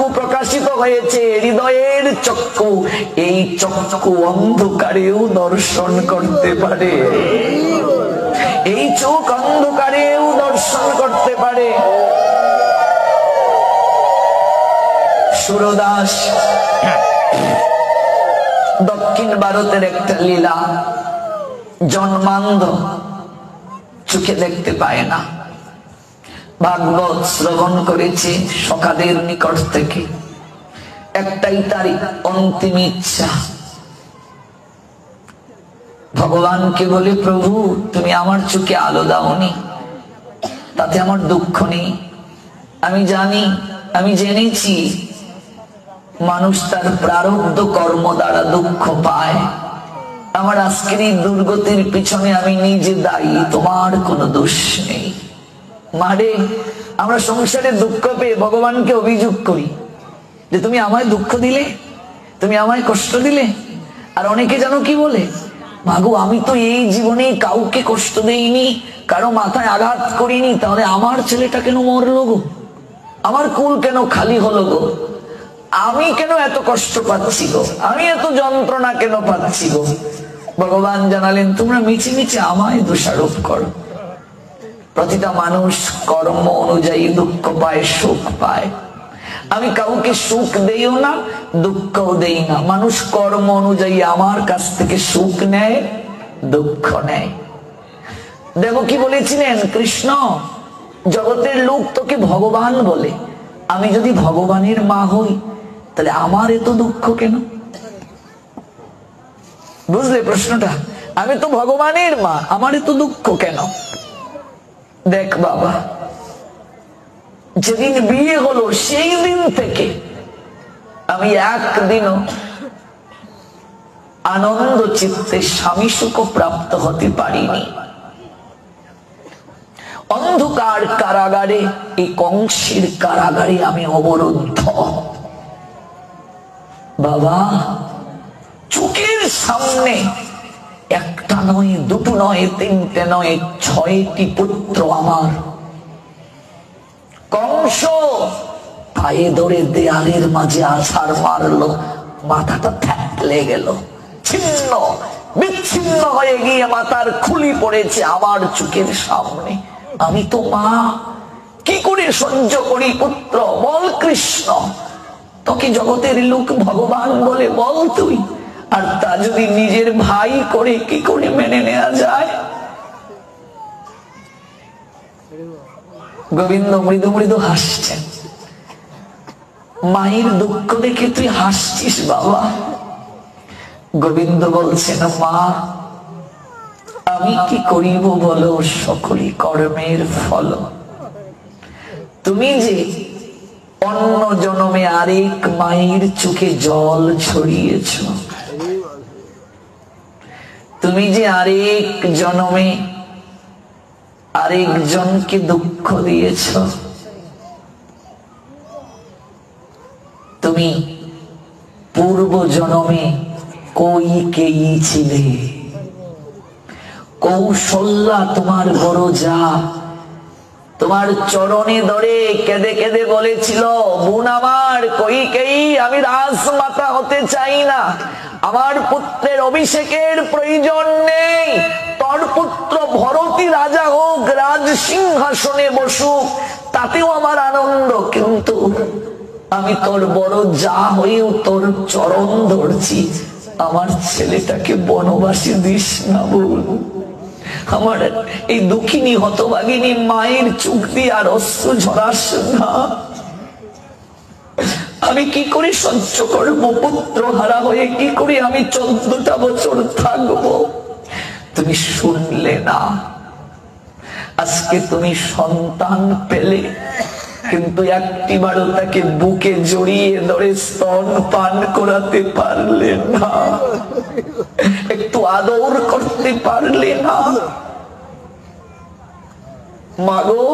চক্ষু প্রকাশিত হয়েছে, হৃদয়ের চক্ষু। এই চক্ষু অন্ধকারেও দর্শন করতে পারে, এই চোখ অন্ধকারেও দর্শন করতে পারে। সুরদাস দক্ষিণ ভারতের একটা লীলা, জন্মান্ধ, চোখে দেখতে পায় না, ভাগবত শ্রবণ করেছে সখাদের নিকট থেকে। একটাই তার অন্তিম ইচ্ছা, ভগবানকে বলে, প্রভু তুমি আমার চোখে আলো দাওনি, তাতে আমার দুঃখ নেই। আমি জানি, আমি জেনেছি মানুষ তার প্রারব্ধ কর্ম দ্বারা দুঃখ পায়। আমার আজকের এই দুর্গতির পিছনে আমি নিজে দায়ী, তোমার কোনো দোষ নেই। মারে, আমরা সংসারে দুঃখ পেয়ে ভগবানকে অভিযোগ করি যে তুমি আমায় দুঃখ দিলে, তুমি আমায় কষ্ট দিলে। আর অনেকে জানো কি বলে, মাগো আমি তো এই জীবনে কাউকে কষ্ট দেইনি, কারো মাথায় আঘাত করিনি, তাহলে আমার ছেলেটা কেন মরলো গো, আমার কুল কেন খালি হলো গো, আমি কেন এত কষ্ট পাচ্ছি গো, আমি এত যন্ত্রণা কেন পাচ্ছি গো। ভগবান জানালেন, তোমরা মিছে মিছে আমায় দোষারোপ করো। প্রতিটা মানুষ কর্ম অনুযায়ী দুঃখ পায়, সুখ পায়। আমি কাউকে সুখ দেইও না, দুঃখও দেই না। মানুষ কর্ম অনুযায়ী আমার কাছ থেকে সুখ নেয়, দুঃখ নেয়। দেখো কি বলেছিলেন কৃষ্ণ, জগতের লোক তোকে ভগবান বলে, আমি যদি ভগবানের মা হই তাহলে আমার এত দুঃখ কেন? বুঝলে প্রশ্নটা? আমি তো ভগবানের মা, আমার এত দুঃখ কেন? দেখ বাবা, যেদিন বিয়ে হলো সেই দিন থেকে আমি একদিনও আনন্দ চিত্তে স্বামী সুখ প্রাপ্ত হতে পারিনি। অন্ধকার কারাগারে, এই কংসের কারাগারে আমি অবরুদ্ধ। বাবা, চোখের সামনে একটা নয়, দুটো নয়, তিনটে নয়, 6টি পুত্র আমার। কংস পায়ে ধরে দেয়ালের মাঝে আছাড় মারলো, মাথাটা থেতলে গেল, ছিন্ন বিচ্ছিন্ন হয়ে গিয়ে মাথার খুলি পড়েছে আমার চোখের সামনে। আমি তো মা, কি করে সহ্য করি? পুত্র বল কৃষ্ণ, তোকে জগতের লোক ভগবান বলে, বল তুই। আর তা যদি নিজের ভাই করে, কি করে মেনে নেওয়া যায়? গোবিন্দ মৃদু মৃদু হাসছেন। মায়ের দুঃখ দেখে তুই হাসছিস বাবা? গোবিন্দ বলছেন, মা আমি কি করিব বলো, সকলই কর্মের ফল। তুমি যে অন্য জন্মে আরেক মায়ের চোখে জল ছড়িয়েছ, তুমি যে আরেক জন্মে আরেকজনকে দুঃখ দিয়েছ, তুমি পূর্ব জন্মে কৈকেয়ী ছিলে। কৌশল্যা তোমার বড় যা তোমার চরণে ধরে কেঁদে কেঁদে বলেছিল, বোন আমার কৈকেয়ী, আমি রাজমাতা হতে চাই না, আমার পুত্রের অভিষেকের প্রয়োজন নেই, তোর পুত্র ভরতী রাজা হোক, রাজ সিংহাসনে বসুক, তাতেও আমার আনন্দ, কিন্তু আমি তোর বড় যা হয়েও তোর চরণ ধরছি, আমার ছেলেটাকে বনবাসী দিস না বল। আমার এই দুঃখিনী হতভাগিনী মায়ের চোখ দিয়ে আর অশ্রু ঝরাস না। আমি কি করে সহ্য করবো? পুত্র হারা হয়ে কি করে আমি 14টা বছর থাকবো? তুমি শুনলে না, আজকে তুমি সন্তান পেলে, কিন্তু একটিবারও তাকে বুকে জড়িয়ে ধরে স্তন পান করাতে পারলে না, একটু আদর করতে পারলে না। মাগো,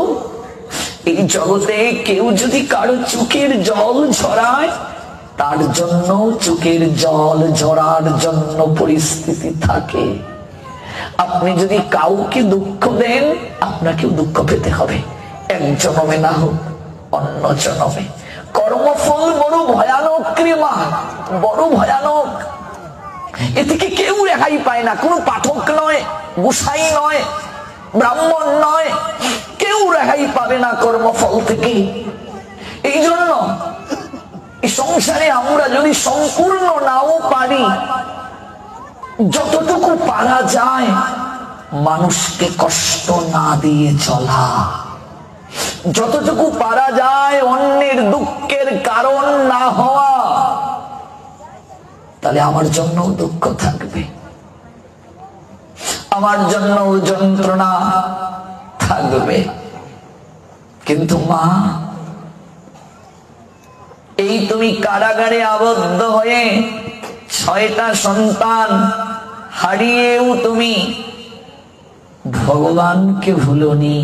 এই জগতে কেউ যদি কারো চোখের জল ঝরায়, তার জন্য চোখের জল ঝরার জন্য পরিস্থিতি থাকে। আপনি যদি কাউকে দুঃখ দেন, আপনাকেও দুঃখ পেতে হবে, এক জন্মে না হোক অন্য জন্মে। কর্মফল বড় ভয়ানক। এ থেকে কেউ রেহাই পায় না, কোনো পাঠক নয়, গোসাই নয়, ব্রাহ্মণ নয়, কেউ রেহাই পাবে না কর্মফল থেকে। এই জন্য এই সংসারে আমরা যদি সম্পূর্ণ নাও পারি, যতটুকু পারা যায় মানুষকে কষ্ট না দিয়ে চলা, যতটুকু পারা যায় অন্যের দুঃখের কারণ না হওয়া, তাহলে আমার জন্য দুঃখ থাকবে, আমার জন্য যন্ত্রণা থাকবে। কিন্তু মা, এই তুমি কারাগারে আবদ্ধ হয়ে 6টা সন্তান হারিয়েও তুমি ভগবানকে ভুলনি,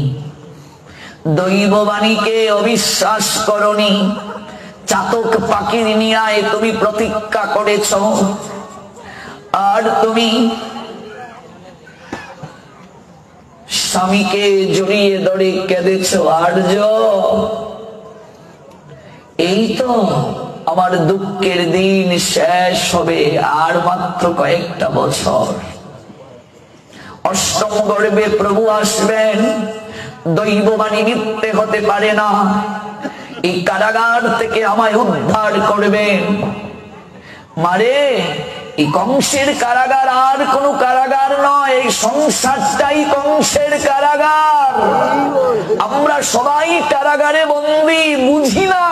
দৈববাণীকে অবিশ্বাস করনি, চাতক পাখির নিয়ায় তুমি প্রতীক্ষা করেছ, আর তুমি স্বামীকে জড়িয়ে ধরে কেঁদেছ, আর্য এই তো আমার দুঃখের দিন শেষ হবে, আর মাত্র কয়েকটা বছর, অষ্টম গর্ভে প্রভু আসবেন, দৈববাণী মিথ্যে হতে পারে না, এই কারাগার থেকে আমায় উদ্ধার করবেন। মারে, এই কংসের কারাগার আর কোন কারাগার নয়, এই সংসারটাই কংসের কারাগার। আমরা সবাই কারাগারে বন্দী, বুঝি না,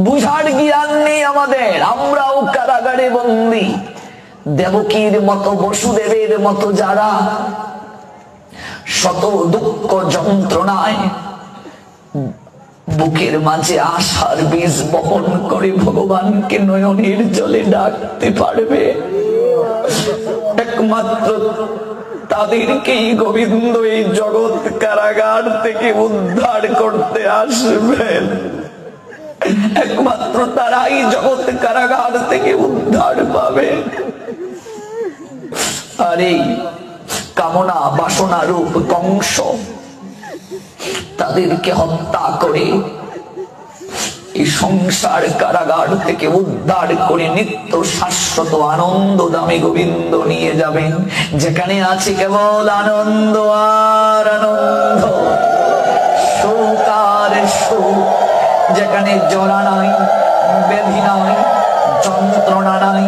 বুঝার জ্ঞান নেই আমাদের, আমরাও কারাগারে বন্দী। দেবকীর মতো, বসুদেবের মতো যারা শত দুঃখ যন্ত্রণায় বুকের মাঝে আশার বীজ বপন করে ভগবানকে নয়নের জলে ডাকতে পারবে, একমাত্র তাদেরকেই গোবিন্দ এই জগৎ কারাগার থেকে উদ্ধার করতে আসবেন। একমাত্র তারাই জগৎ কারাগার থেকে উদ্ধার পাবে। আর এই কামনা বাসনা রূপ কংস তাদেরকে হত্যা করে এই সংসার কারাগার থেকে উদ্ধার করে নিত্য শাশ্বত আনন্দ দামে গোবিন্দ নিয়ে যাবেন, যেখানে আছে কেবল আনন্দ আর আনন্দ, সুখ আর সুখ, যেখানে জরা নাই, ব্যাধি নাই, যন্ত্রণা নাই,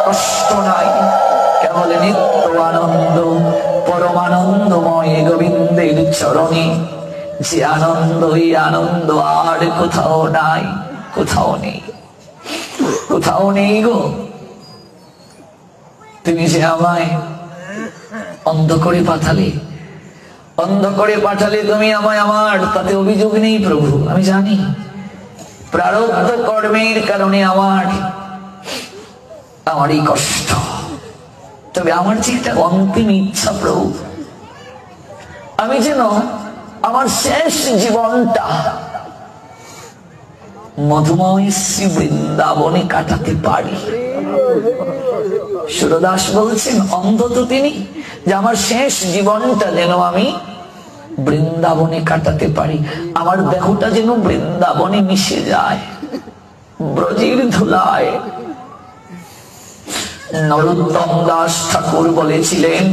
কষ্ট নাই, কেবল নিত্য আনন্দ, পরমানন্দময় গোবিন্দের চরণে যে আনন্দ, এই আনন্দ আর কোথাও নাই, কোথাও নেই, কোথাও নেই গো। তুমি যে আমায় অন্ধ করে পাঠালে, অন্ধ করে পাঠালে তুমি আমায়, আমার তাতে অভিযোগ নেই প্রভু, আমি জানি প্রারব্ধ কর্মের কারণে আমার এই কষ্ট। তবে আমার যে একটা অন্তিম ইচ্ছা প্রভু, আমি যেন আমার শেষ জীবনটা মধুময় শ্রী বৃন্দাবনে কাটাতে পারি। সুরদাস বলছেন অন্তত তিনি যে আমার শেষ জীবনটা যেন আমি বৃন্দাবনে কাটাতে পারি, আমার দেহটা যেন বৃন্দাবনে মিশে যায় ব্রজের ধুলায়। নরোত্তম দাস ঠাকুর বলেছিলেন,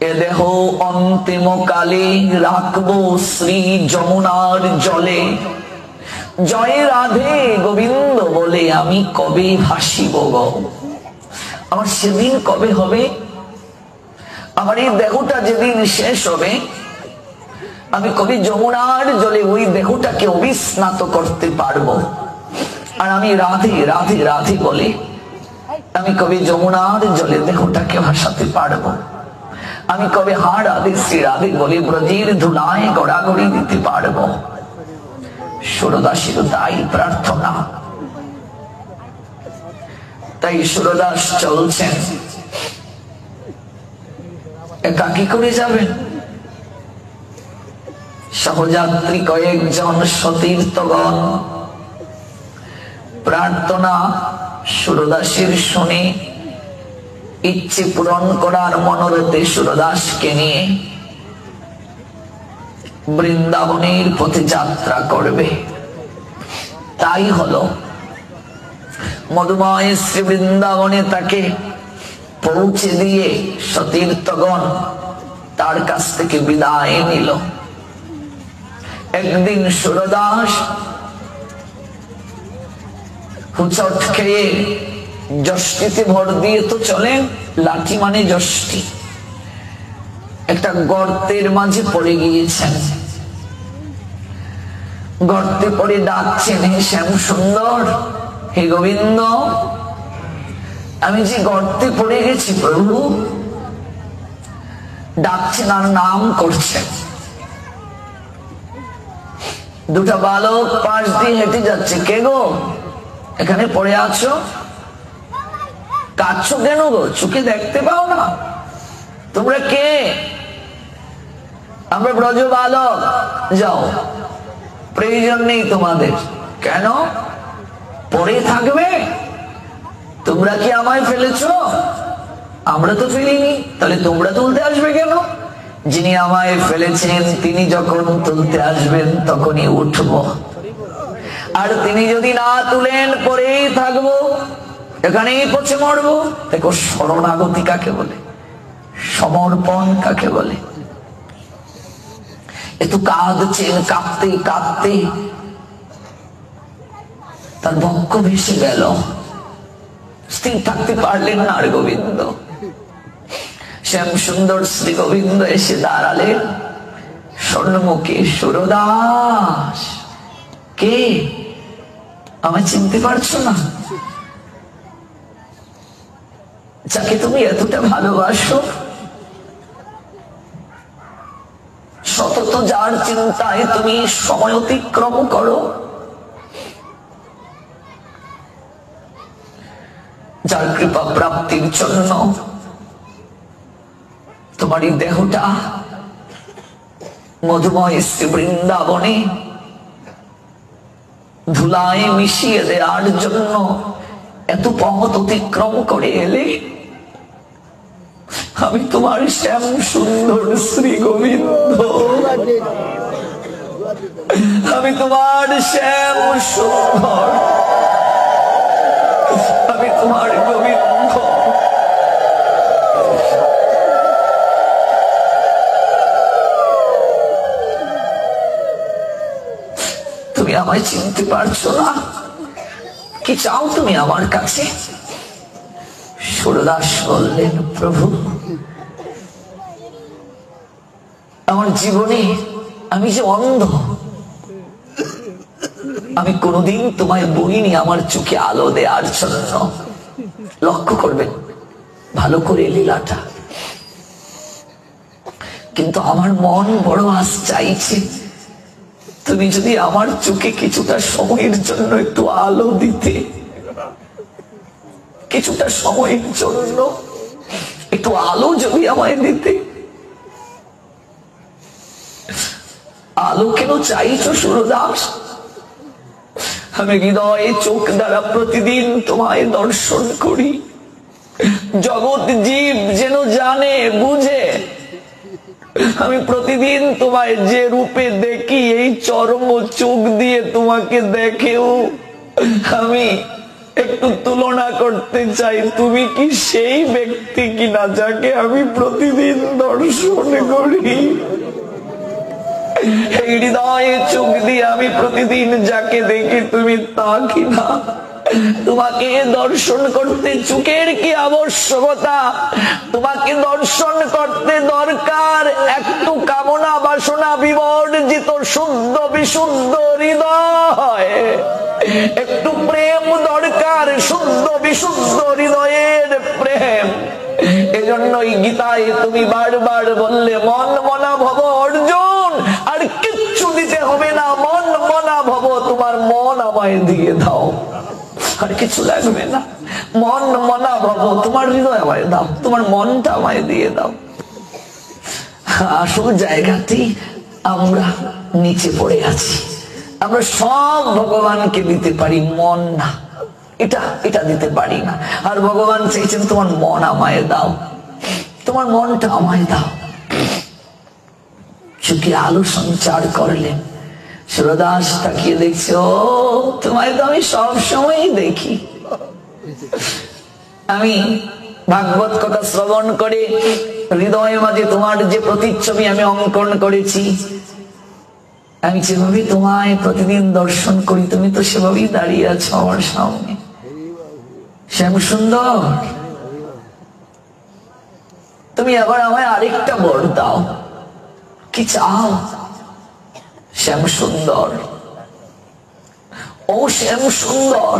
এ দেহ অন্তিম কালে রাখবো শ্রী যমুনার জলে, জয় রাধে গোবিন্দ বলে আমি কবে ভাসিব গো। আমার সেদিন কবে হবে? আমার এই দেহটা যেদিন শেষ হবে, আমি কবি যমুনার জলে ওই দেহটাকে অবিস্নাত করতে পারবো। আর আমি রাধে রাধে রাধে বলে আমি কবি যমুনার জলে দেহটাকে ভাসাতে পারবো। আমি কবে হা রাধে শ্রী রাধে বলে ব্রজের ধুলায় গড়াগড়ি দিতে পারবো। সুরদাসের তাই প্রার্থনা। তাই সুরদাস চলছেন, একাকী করে যাবেন। সহযাত্রী কয়েকজন সতীর্থগণ প্রার্থনা সুরদাসের শুনে ইচ্ছে পূরণ করার মনোরথে সুরদাসকে নিয়ে বৃন্দাবনের পথে যাত্রা করবে। তাই হলো মধুময় শ্রী বৃন্দাবনে তাকে পৌঁছে দিয়ে সতীর্থগণ তার কাছ থেকে বিদায় নিল। একদিন সুরদাস হুচট খেয়ে যষ্টিতে ভর দিয়ে তো চলেন, লাঠি মানে যষ্টি, একটা গর্তের মাঝে পড়ে গিয়েছেন। গর্তে পড়ে ডাকছেন, হে শ্যাম সুন্দর, হে গোবিন্দ, আমি যে গর্তে পড়ে গেছি প্রভু। ডাকছেন আর নাম করছেন। দুটা বালক পাশ দিয়ে হেঁটে যাচ্ছে, কে গো এখানে পড়ে আছো? কাঁদছো কেন গো? চোখে দেখতে পাও না? তোমরা কে? আমরা ব্রজ বালক। যাও, প্রয়োজন নেই তোমাদের। কেন পড়ে থাকবে? তোমরা কি আমায় ফেলেছো? আমরা তো ফেলিনি, তাহলে তোমরা তুলতে আসবে কেন? যিনি আমায় ফেলেছেন তিনি যখন তুলতে আসবেন তখনই উঠবো, আর তিনি যদি না তুলেন পরেই থাকবো, এখানেই পচে মরবো। দেখো শরণাগতি কাকে বলে, সমর্পণ কাকে বলে। একটু কাঁদছেন, কাঁদতে কাঁদতে তার বক্ষ ভেসে গেল, স্থির থাকতে পারলেন না আর গোবিন্দ। শ্যাম সুন্দর শ্রী গোবিন্দ এসে দাঁড়ালেন স্বর্ণমুখী। সুরদাস, কে? আমায় চিনতে পারছো না? যাকে তুমি এতটা ভালোবাসো, সতত যার চিন্তায় তুমি সময় অতিক্রম করো, যার কৃপা প্রাপ্তির জন্য তোমার এই দেহটা মধুময় শ্রী বৃন্দাবনে ধুলায় মিশিয়ে দেওয়ার জন্য এত পথ অতিক্রম করে এলে। আমি তোমার শ্যাম সুন্দর শ্রী গোবিন্দ, আমি তোমার শ্যাম সুন্দর, আমি তোমার গোবিন্দ। তুমি আমায় চিনতে পারছো না? কি চাও তুমি আমার কাছে? সুরদাস বললেন, প্রভু আমার জীবনে আমি যে অন্ধ, আমি কোনোদিন তোমায় বলিনি আমার চোখে আলো দেওয়ার জন্য। লক্ষ্য করবেন ভালো করে লীলাটা। কিন্তু আমার মন বড় আশ চাইছে, তুমি যদি আমার চোখে কিছুটা সময়ের জন্য একটু আলো দিতে, কিছুটা সময়ের জন্য একটু আলো যদি আমায় দিতে। আলো কেন চাইছো সুরদাস? আমি হৃদয়ে চোখ দ্বারা প্রতিদিন তোমায় দর্শন করি। জগৎ জীব যেন জানে বুঝে, আমি প্রতিদিন তোমায় যে রূপে দেখি, এই চর্ম চোখ দিয়ে তোমাকে দেখেও আমি একটু তুলনা করতে চাই, তুমি কি সেই ব্যক্তি কিনা যাকে আমি প্রতিদিন দর্শন করি। এই হৃদয়ে চোখ দিয়ে আমি প্রতিদিন যাকে দেখি তুমি তা কিনা। তোমাকে দর্শন করতে চোখের কি আবশ্যকতা? তোমাকে দর্শন করতে দরকার একটু কামনা বাসনা বিবর্জিত শুদ্ধ বিশুদ্ধ হৃদয়, একটু প্রেম দরকার, শুদ্ধ বিশুদ্ধ হৃদয়ের প্রেম। এজন্যই গীতায় তুমি বারবার বললে, মন মনা ভব অর্জুন, আর কিচ্ছু দিতে হবে না, মন মনা ভব, তোমার মন আমায় দিয়ে দাও, আর কিছু লাগবে না। মন মনা ভব, তোমার হৃদয় আমায় দাও, তোমার মনটা আমায় দিয়ে দাও। আসল জায়গাটি আমরা নিচে পড়ে আছি। আমরা সব ভগবানকে দিতে পারি, মন না, এটা দিতে পারি না। আর ভগবান চাইছেন তোমার মন আমায় দাও, তোমার মনটা আমায় দাও। চোখে আলো সঞ্চার করলেন। সুরদাস তাকিয়ে দেখছে, ও তোমায় তো আমি সব সময় দেখি, আমি ভাগবত কথা শ্রবণ করে হৃদয়ের মাঝে তোমার যে প্রতিচ্ছবি আমি অঙ্কন করেছি, আমি যেভাবে তোমায় প্রতিদিন দর্শন করি, তুমি তো সেভাবেই দাঁড়িয়ে আছো আমার সামনে। শ্যাম সুন্দর, তুমি আবার আমায় আরেকটা বর দাও, কি চাও? শ্যাম সুন্দর, ও শ্যাম সুন্দর,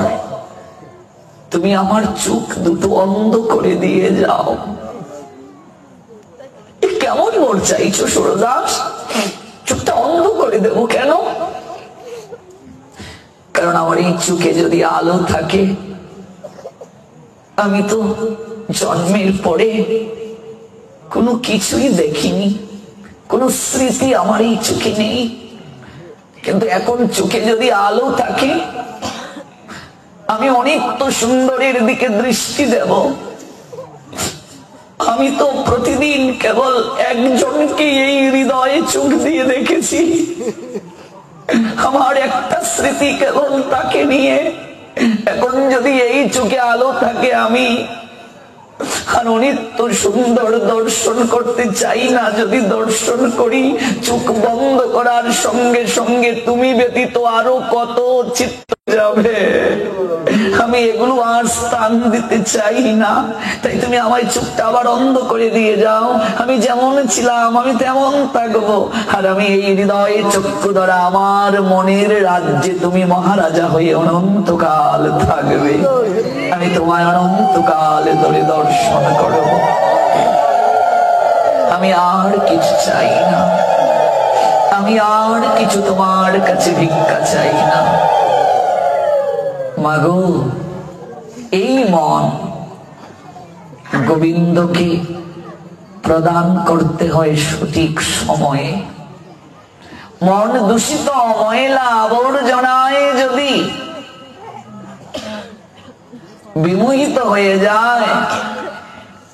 তুমি আমার চোখ দুটো অন্ধ করে দিয়ে যাও। কেমন বর চাইছো সুরদাস? চোখটা অন্ধ করে দেবো কেন? কারণ আমার এই চোখে যদি আলো থাকে, আমি তো জন্মের পরে কোনো কিছুই দেখিনি, কোনো স্মৃতি আমার এই চোখে নেই, কিন্তু এখন চোখে যদি আলো থাকে, আমি অনেক তো সুন্দরের দিকে দৃষ্টি দেব। আমি তো প্রতিদিন কেবল একজনকে এই হৃদয়ে চোখ দিয়ে দেখেছি, আমার একটা স্মৃতি কেবল তাকে নিয়ে। এখন যদি এই চোখে আলো থাকে, আমি আর অনিত্য সুন্দর দর্শন করতে চাই না। যদি দর্শন করি, চোখ বন্ধ করার সঙ্গে সঙ্গে তুমি ব্যতীত আরো কত চিত্ত যাবে, আমি এগুলো আর স্থান দিতে চাই না। তাই তুমি আমায় চোখটা আবার অন্ধ করে দিয়ে যাও, আমি যেমন ছিলাম আমি তেমন থাকবো। আর আমি এই হৃদয়ে চক্ষু ধরা আমার মনের রাজ্যে তুমি মহারাজা হয়ে অনন্তকাল থাকবে। আমি তোমায় অনন্তকাল ধরে দর্শন করব, আমি আর কিছু চাই না, আমি আর কিছু তোমার কাছে ভিক্ষা চাই না। মাগো, এই মন গোবিন্দকে প্রদান করতে হয় সঠিক সময়ে। মন দূষিত ময়লা আবর্জনায় যদি বিমোহিত হয়ে যায়,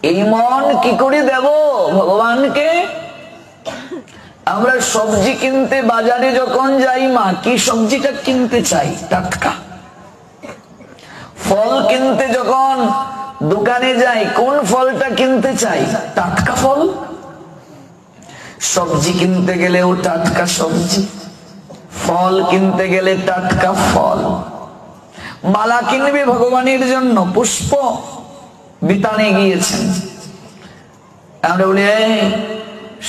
এই মন কি করে দেব ভগবানকে? আমরা সবজি কিনতে বাজারে যখন যাই, মা কি সবজিটা কিনতে চাই? টাটকা। ফল কিনতে যখন দোকানে যাই, কোন ফলটা কিনতে চাই? টাটকা ফল। সবজি কিনতে গেলেও টাটকা সবজি, ফল কিনতে গেলে টাটকা ফল। মালা কিনবে ভগবানের জন্য, পুষ্প বিতানে গিয়েছেন, আমরা বলি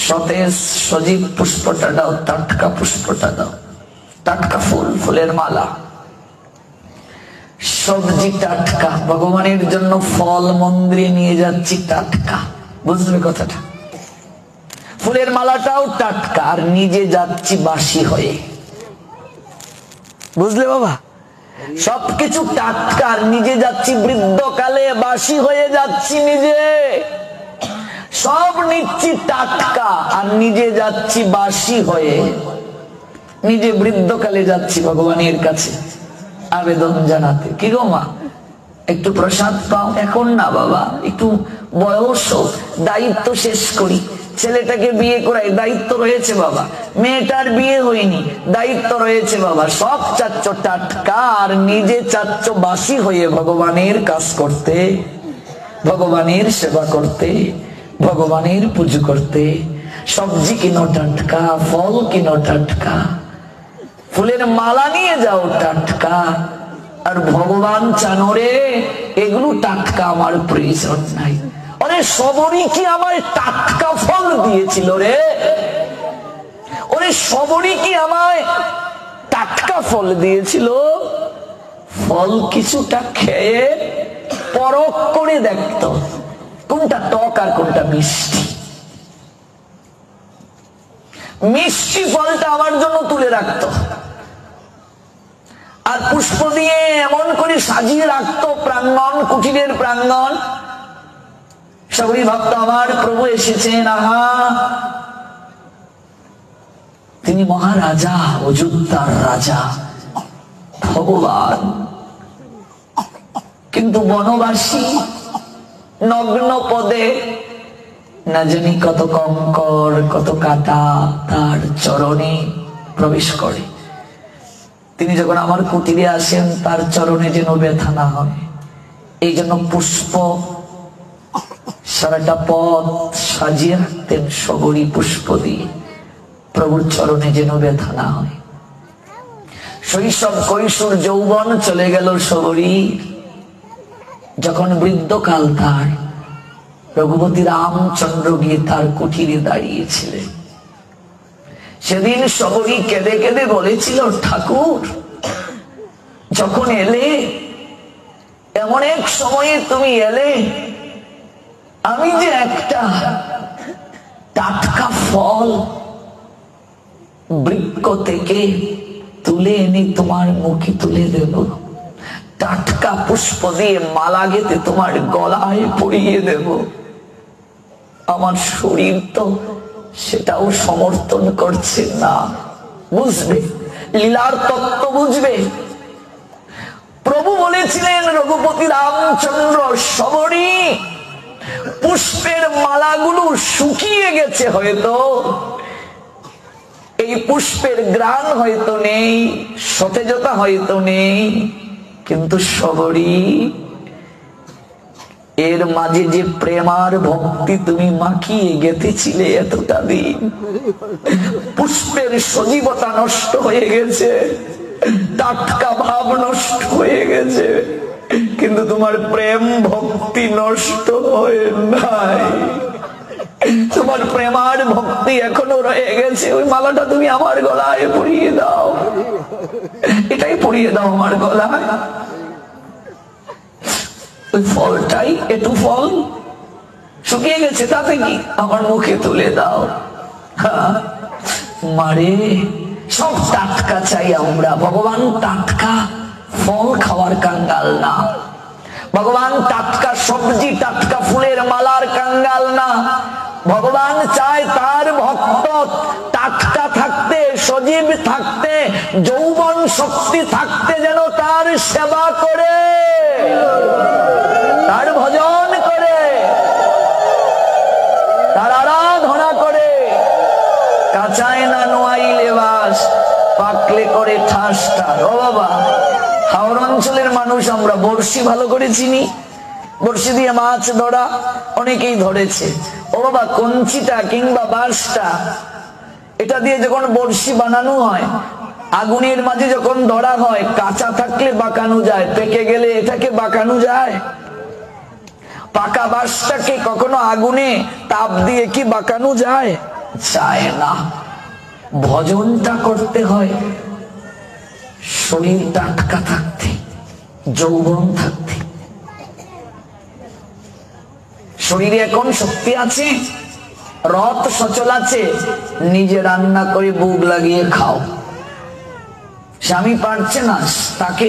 সতেজ সজীব পুষ্পটা দাও, টাটকা পুষ্পটা দাও, টাটকা ফুল, ফুলের মালা। সবজি টাটকা, ভগবানের জন্য ফল মন্দিরে নিয়ে যাচ্ছি টাটকা, বুঝবে কথাটা? ফুলের মালাটাও টাটকা, আর নিজে যাচ্ছি বাসি হয়ে, বুঝলে বাবা? সবকিছু টাটকা, আর নিজে যাচ্ছি বৃদ্ধকালে বাসি হয়ে যাচ্ছি নিজে। সব নিচ্ছি টাটকা, আর নিজে যাচ্ছি বাসি হয়ে, নিজে বৃদ্ধকালে যাচ্ছি ভগবানের কাছে আবেদন জানাতে। কি গো মা, একটু প্রসাদ পাও? এখন না বাবা, একটু বয়স হোক, দায়িত্ব শেষ করি, ছেলেটাকে বিয়ে করাই, দায়িত্ব রয়েছে বাবা, মেয়েটার বিয়ে হয়নি, দায়িত্ব রয়েছে বাবা। সব চাচ্ছ টাটকা, আর নিজে চাচ্ছ বাসি হয়ে ভগবানের কাজ করতে, ভগবানের সেবা করতে, ভগবানের পুজো করতে। সবজি কিনো টাটকা, ফল কিনো টাটকা, ফুলের মালা নিয়ে যাও টাটকা, আর ভগবান চানরে এগুলো টাটকা আমার প্রয়োজন নাই। আরে সবরই কি আমায় টাটকা ফল দিয়েছিল রে? ওরে সবরই কি আমায় টাটকা ফল দিয়েছিল? ফল কিছুটা খেয়ে পরখ করে দেখতো কোনটা টক আর কোনটা মিষ্টি। মিষ্টি ফলটা আমার জন্য তুলে রাখতো, আর পুষ্প দিয়ে এমন করে সাজিয়ে রাখতো প্রাঙ্গণ, কুটিরের প্রাঙ্গণ। সবাই ভাবতো আমার প্রভু এসেছেন, আহা তিনি মহারাজা, অযোধ্যার রাজা, ভগবান। কিন্তু বনবাসী নগ্ন পদে না জানি কত কঙ্কর, কত কাঁটা তার চরণে প্রবেশ করে। তিনি যখন আমার কুটিরে আসেন, তার চরণে যেন ব্যথা না হয়, এই জন্য পুষ্প সারাটা পথ সাজিয়ে রাখতেন সবরি পুষ্প দিয়ে, প্রভুর চরণে যেন ব্যথা না হয়। শৈশব কৈশোর যৌবন চলে গেল সবরি, যখন বৃদ্ধকাল তার, রঘুপতি রামচন্দ্র গিয়ে তার কুঠিরে দাঁড়িয়েছিলেন। সেদিন সবরি কেঁদে কেঁদে বলেছিল, ঠাকুর যখন এলে, এমন এক সময়ে তুমি এলে, আমি যে একটা টাটকা ফল বৃক্ষ থেকে তুলে এনে তোমার মুখে তুলে দেব, টাটকা পুষ্প দিয়ে মালা গেঁথে তোমার গলায় পরিয়ে দেব, আমার শরীর তো সেটাও সমর্থন করছে না। বুঝবে, লীলার তত্ত্ব বুঝবে। প্রভু বলেছিলেন রঘুপতি রামচন্দ্র, সবরি পুষ্পের মালাগুলো শুকিয়ে গেছে, হয়তো এই পুষ্পের ঘ্রাণ হয়তো নেই, সতেজতা হয়তো নেই, কিন্তু সবরি এর মাঝে যে প্রেম আর ভক্তি তুমি মাখিয়ে গেঁথেছিলে এতটা দিন, পুষ্পের সজীবতা নষ্ট হয়ে গেছে, টাটকা ভাব নষ্ট হয়ে গেছে, কিন্তু তোমার প্রেম ভক্তি নষ্ট হয়ে নাই। তোমার প্রেম আর ভক্তি এখনো রয়ে গেছে। ওই মালাটা তুমি আমার গলায় পরিয়ে দাও, এটাই পরিয়ে দাও আমার গলায়। ওই ফলটাই, একটু ফল শুকিয়ে গেছে, তাতে কি, আমার মুখে তুলে দাও। মারে, সব টাটকা চাই আমরা। ভগবান টাটকা ফল খাওয়ার কাঙ্গাল না, ভগবান টাটকা সবজি টাটকা ফুলের মালার কাঙ্গাল না। ভগবান চায় তার ভক্ত টাটকা থাকতে, সজীব থাকতে, যৌবন শক্তি থাকতে যেন তার সেবা করে, তার ভজন করে, তার আরাধনা করে। কাঁচায় না নোয়াইলে বাস, পাকলে করে ঠাস ঠাস। ও বাবা, হাওড় অঞ্চলের মানুষ আমরা বড়শি ভালো করে চিনি, বড়শি দিয়ে মাছ ধরা অনেকেই ধরেছে। ও বাবা, কঞ্চিটা কিংবা বাঁশটা, এটা দিয়ে যখন বড়শি বানানো হয়, আগুনের মাঝে যখন ধরা হয়, কাঁচা থাকলে বাঁকানো যায়, পেকে গেলে এটাকে বাঁকানো যায়? পাকা বাঁশটাকে কখনো আগুনে তাপ দিয়ে কি বাঁকানো যায়? যায় না। ভজনটা করতে হয় শরীর টাটকা থাকতে, যৌবন থাকতে। শরীরে এখন শক্তি আছে, রথ সচল আছে, নিজে রান্না করে বুক লাগিয়ে খাও। স্বামী পারছে না, তাকে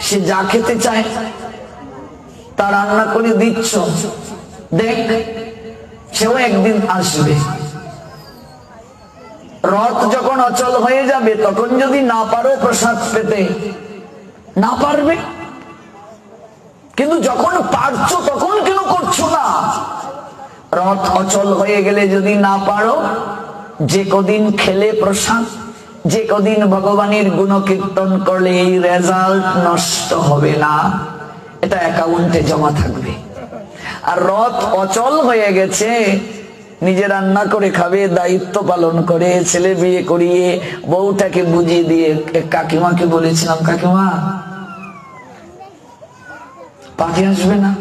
সে যা খেতে চায় তা রান্না করে দিচ্ছ, দেখ সেও একদিন আসবে। রথ যখন অচল হয়ে যাবে, তখন যদি না পারো প্রসাদ পেতে, না পারবে। কিন্তু যখন পারছো তখন কেন করছো না? রথ অচল হয়ে গেলে যদি না পারো, যে কদিন খেলে প্রসাদ, যে কদিন ভগবানের গুণকীর্তন করলে এই রেজাল্ট নষ্ট হবে না, এটা অ্যাকাউন্টে জমা থাকবে। আর রথ অচল হয়ে গেছে, নিজে রান্না করে খাবে, দায়িত্ব পালন করে, ছেলে বিয়ে করিয়ে বউটাকে বুঝিয়ে দিয়ে। কাকিমাকে বলেছিলাম, কাকিমা পাঠিয়ে আসবে না?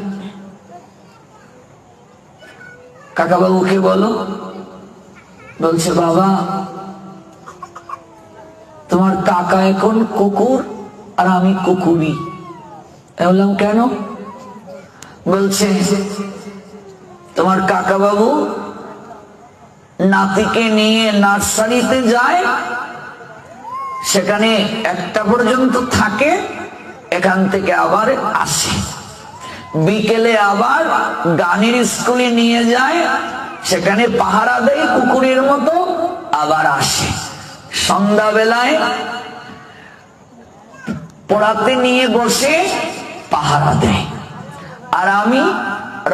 কাকা বাবুকে বলো, বলছে বাবা তোমার কাকা এখন কুকুর আর আমি কুকুরি। বললাম কেন? বলছে তোমার কাকা বাবু নাতিকে নিয়ে নার্সারিতে যায়, সেখানে 1টা পর্যন্ত থাকে, এখান থেকে আবার আসে, বিকেলে আবার গানের স্কুলে নিয়ে যায়, সেখানে পাহারা দেয় কুকুরের মতো, আবার আসে। সন্ধ্যাবেলায় পড়াতে নিয়ে বসে পাহারা দেয়। আর আমি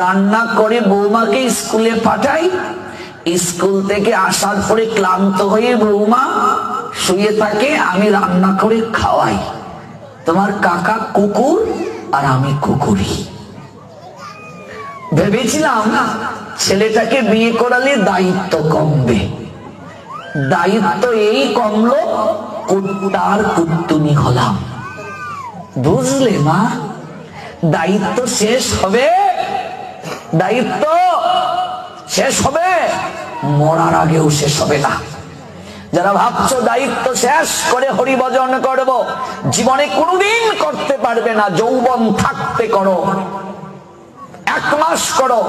রান্না করে বৌমাকে স্কুলে পাঠাই, স্কুল থেকে আসার পরে ক্লান্ত হয়ে বৌমা শুয়ে থাকে, আমি রান্না করে খাওয়াই। তোমার কাকা কুকুর আর আমি কুকুরি। ভেবেছিলাম ছেলেটাকে বিয়ে করালে দায়িত্ব কমবে, দায়িত্ব এই কমলো, কুত্তার কুত্তুনি হলাম। বুঝলে মা, দায়িত্ব শেষ হবে, দায়িত্ব শেষ হবে, মরার আগেও শেষ হবে না। যারা ভাবছো দায়িত্ব শেষ করে হরিভজন করব, জীবনে কোনোদিন করতে পারবে না। যৌবন থাকতে করো, 1 মাস করো,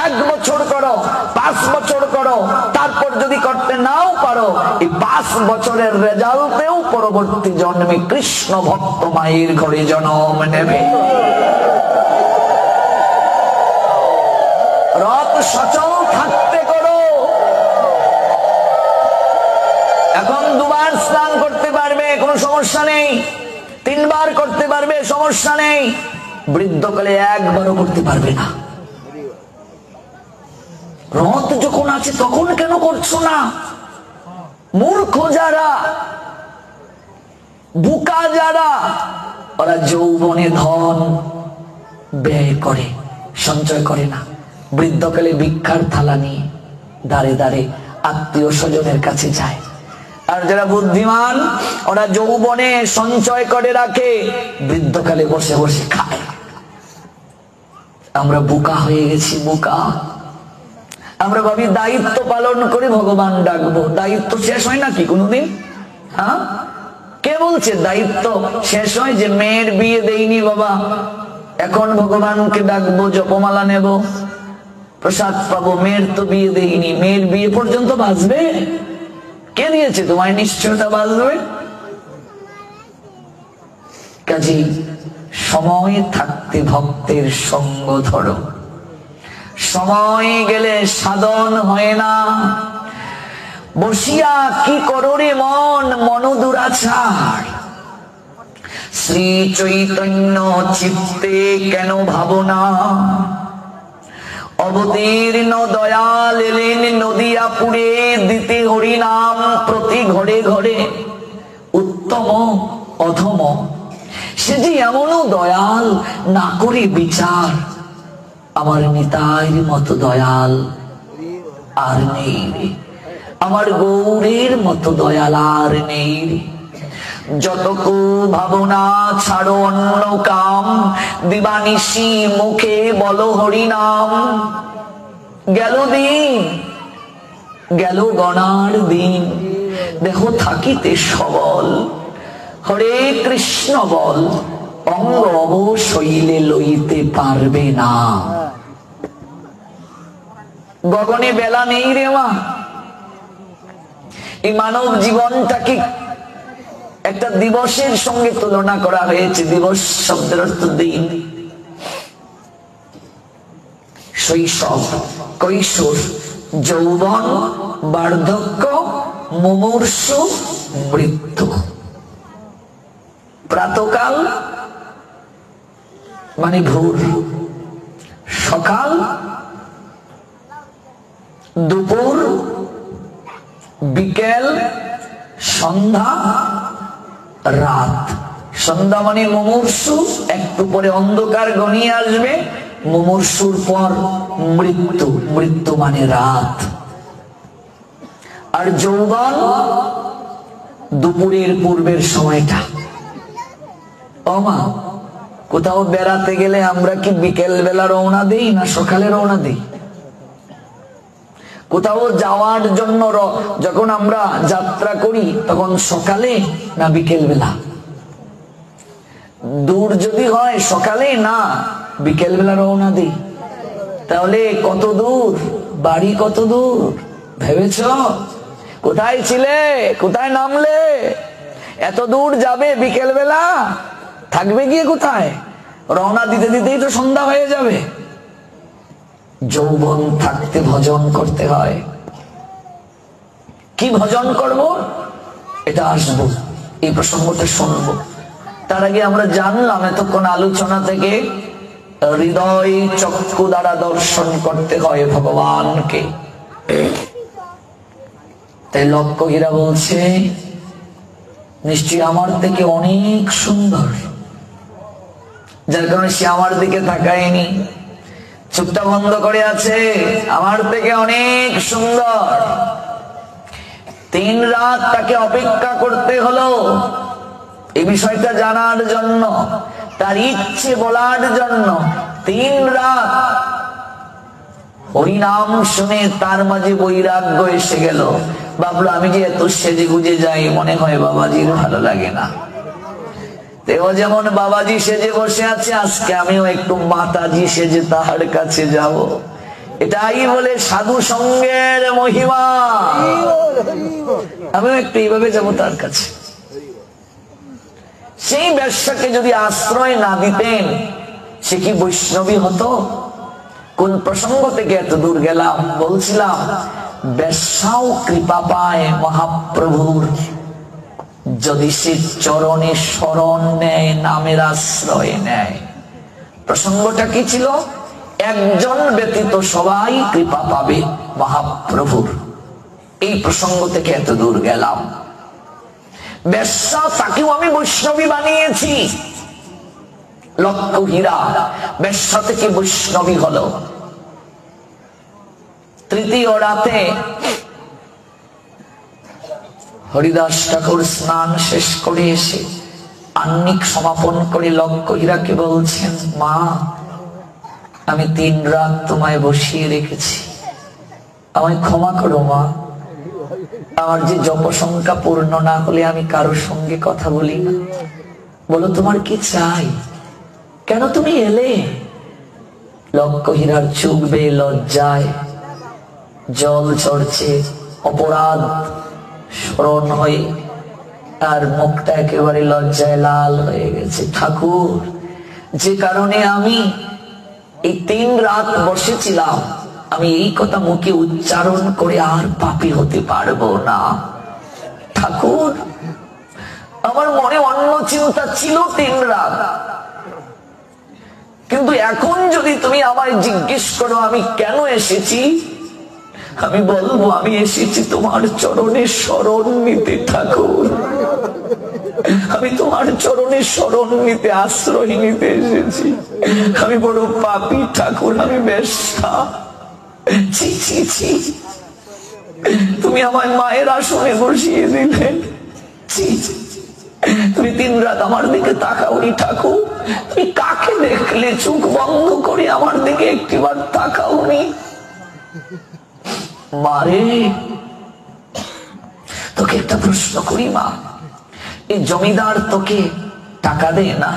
1 বছর করো, 5 বছর করো, তারপর যদি করতে নাও পারো, এই 5 বছরের রেজাল্টেও পরবর্তী জন্মে কৃষ্ণ ভক্ত মায়ের ঘরে জন্ম নেবে। রথ সচল থাকতে করো। এখন 2 বার স্নান করতে পারবে, কোনো সমস্যা নেই। 3 বার করতে পারবে, সমস্যা নেই। বৃদ্ধকালে 1 বারও করতে পারবে না। রথ যখন আছে তখন কেন করছো না? মূর্খ যারা, বোকা যারা, ওরা যৌবনে ধন ব্যয় করে, সঞ্চয় করে না। বৃদ্ধকালে ভিক্ষার থালা নিয়ে দাঁড়ে দাঁড়ে আত্মীয় স্বজনের কাছে যায়। আর যারা বুদ্ধিমান, ওরা যৌবনে সঞ্চয় করে রাখে, বৃদ্ধকালে বসে বসে খায়। আমরা বোকা হয়ে গেছি, বোকা। আমরা ভাবি দায়িত্ব পালন করে ভগবান ডাকবো। দায়িত্ব শেষ হয় নাকি কোনোদিন? হ্যাঁ, কে বলছে দায়িত্ব শেষ হয়? যে মেয়ের বিয়ে দেইনি বাবা, এখন ভগবানকে ডাকবো, জপমালা নেব, প্রসাদ পাবো। মেয়ের তো বিয়ে দেইনি, মেয়ের বিয়ে পর্যন্ত বাঁচবে? কে দিয়েছে তোমায় নিশ্চয়তা বাঁচবে? কাজেই সময় থাকতে ভক্তের সঙ্গ ধরো। সময় গেলে সাধন হয় না। বসিয়া কি করো রে মন, মন দুরাচার। শ্রী চৈতন্য চিত্তে কেন ভাবনা, অবতীর্ণ দয়াল এলেন নদিয়াপুরে, দিতে হরিনাম প্রতি ঘরে ঘরে। উত্তম অধম সে যে এমনও দয়াল, না করে বিচার। আমার নিতাইর মতো দয়াল আর নেই রে, আমার গৌরের মতো দয়াল আর নেই রে। যতকু ভাবনা ছাড়ো অন্য কাম, দিবানিশি মুখে বলো হরিনাম। গেল দিন, গেল গণার দিন, দেখো থাকিতে সবল। হরে কৃষ্ণ বল, অঙ্গ অবশৈলে লইতে পারবে না। গগনে বেলা নেই রে মা। এই মানব জীবনটাকে একটা দিবসের সঙ্গে তুলনা করা হয়েছে। দিবস শব্দের অর্থ দিন। শৈশব, কৈশোর, যৌবন, বার্ধক্য, মুমূর্ষু, মৃত্যু। প্রাতকাল মানে ভোর, সকাল, দুপুর, বিকেল, সন্ধ্যা, রাত। সন্ধ্যা মানে মুমূর্ষু, একটু পরে অন্ধকার ঘনিয়ে আসবে। মুমূর্ষুর পর মৃত্যু, মৃত্যু মানে রাত। আর যৌবন দুপুরের পূর্বের সময়টা। ও মা, কোথাও বেড়াতে গেলে আমরা কি বিকেল বেলা রওনা দেই না সকালে রওনা দেই? কোথাও যাওয়ার জন্য যখন আমরা যাত্রা করি তখন সকালে না বিকেল বেলা? দূর যদি হয় সকালে না বিকেল বেলা রওনা দিই। তাহলে কত দূর, বাড়ি কত দূর ভেবেছ? কোথায় ছিলে, কোথায় নামলে? এত দূর যাবে বিকেল বেলা, থাকবে গিয়ে কোথায়? রওনা দিতে দিতেই তো সন্ধ্যা হয়ে যাবে। যৌবন থাকতে ভজন করতে হয়। কি ভজন করব এটা আসবো, এই প্রসঙ্গটা শুনবো। তার আগে আমরা জানলাম এতক্ষণ আলোচনা থেকে হৃদয় চক্ষু দ্বারা দর্শন করতে হয় ভগবানকে। তাই লক্ষ্যহীরা বলছে নিশ্চয়ই আমার থেকে অনেক সুন্দর, যার কারণে সে আমার দিকে তাকায়নি। চোখটা বন্ধ করে আছে, আমার থেকে অনেক সুন্দর। 3 রাত তাকে অপেক্ষা করতে হলো এই বিষয়টা জানার জন্য, তার ইচ্ছে বলার জন্য। 3 রাত হরিনাম শুনে তার মাঝে বৈরাগ্য এসে গেল। ভাবলো আমি যে এত সেজে গুজে যাই, মনে হয় বাবাজির ভালো লাগে না। তেও যেমন বাবাজি সেজে বসে আছে, আজকে আমিও একটু মাতাজি সেজে তাহার কাছে যাব। এটাই বলে সাধু সঙ্গের মহিমা। আমিও একটু এইভাবে যাবো তার কাছে। সেই ব্যবসাকে যদি আশ্রয় না দিতেন, সে কি বৈষ্ণবী হতো? কোন প্রসঙ্গ থেকে এত দূর গেলাম? বলছিলাম ব্যবসাও কৃপা পায় মহাপ্রভুর, যদি সে চরণে শরণ নেয়, নামের আশ্রয় নেয়। প্রসঙ্গটা কি ছিল? একজন ব্যতীত সবাই কৃপা পাবে মহাপ্রভুর। এই প্রসঙ্গ থেকে এত দূর গেলাম। ব্যবসা, তাকেও আমি বৈষ্ণবী বানিয়েছি। লক্ষ হীরা ব্যবসা থেকে বৈষ্ণবী হলো। তৃতীয় রাতে হরিদাস ঠাকুর স্নান শেষ করে এসে আহ্নিক সমাপন করে লক্ষ হীরাকে বলছেন, মা আমি 3 রাত তোমায় বসিয়ে রেখেছি, আমায় ক্ষমা করো মা। আমার যে জপ সংখ্যা পূর্ণ না হলে আমি কারোর সঙ্গে কথা বলি না। বলো তোমার কি চাই, কেন তুমি এলে? লক্ষ হীরার চোখ বেয়ে লজ্জায় জল চড়ছে, অপরাধ স্মরণ হয়ে আর মুখটা একেবারে লজ্জায় লাল হয়ে গেছে। ঠাকুর, যে কারণে আমি এই 3 রাত বসেছিলাম, আমি এই কথা মুখে উচ্চারণ করে আর পাপী হতে পারবো না। ঠাকুর, আমার মনে অন্য চিন্তা ছিল 3 রাত, কিন্তু এখন যদি তুমি আমায় জিজ্ঞেস করো আমি কেন এসেছি, আমি বলবো আমি এসেছি তোমার চরণে শরণ নিতে। ঠাকুর, আমি তোমার চরণে শরণ নিতে, আশ্রয় নিতে এসেছি। আমি বড় পাপী ঠাকুর, আমি বেশ্যা। ছি ছি ছি, তুমি আমায় মায়ের আসনে বসিয়ে দিলে। ছি, তুমি 3 রাত আমার দিকে তাকাওনি ঠাকুর। তুমি কাকে দেখলে? চোখ বন্ধ করে আমার দিকে একটিবার তাকাওনি। মারে, তোকে একটা প্রশ্ন করি মা, এই জমিদার তোকে টাকা দেয় না?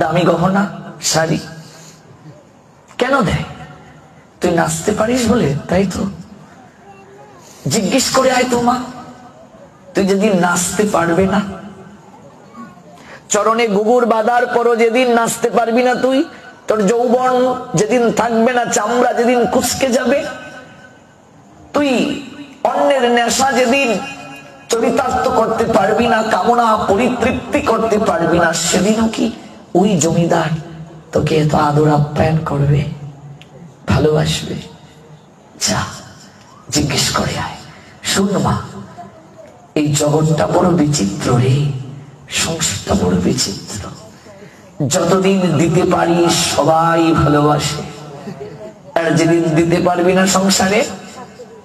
দামি গহনা, শাড়ি কেন দেয়? তুই নাচতে পারিস বলে, তাই তো? জিজ্ঞেস করে আয় তো মা, তুই যেদিন নাচতে পারবে না, চরণে গুগুর বাঁধার পরও যেদিন নাচতে পারবি না, তুই তোর যৌবন যেদিন থাকবে না, চামড়া যেদিন কুচকে যাবে, তুই অন্যের নেশা যেদিন চরিতার্থ করতে পারবি না, কামনা পরিতৃপ্তি করতে পারবি না, সেদিনও কি ওই জমিদার তোকে এত আদর আপ্যায়ন করবে, ভালোবাসবে? যা জিজ্ঞেস করে আয়। শুন মা, এই জগৎটা বড় বিচিত্র রে, সংসারটা বড় বিচিত্র। যতদিন দিতে পারি সবাই ভালোবাসে, আর যেদিন দিতে পারবি না সংসারে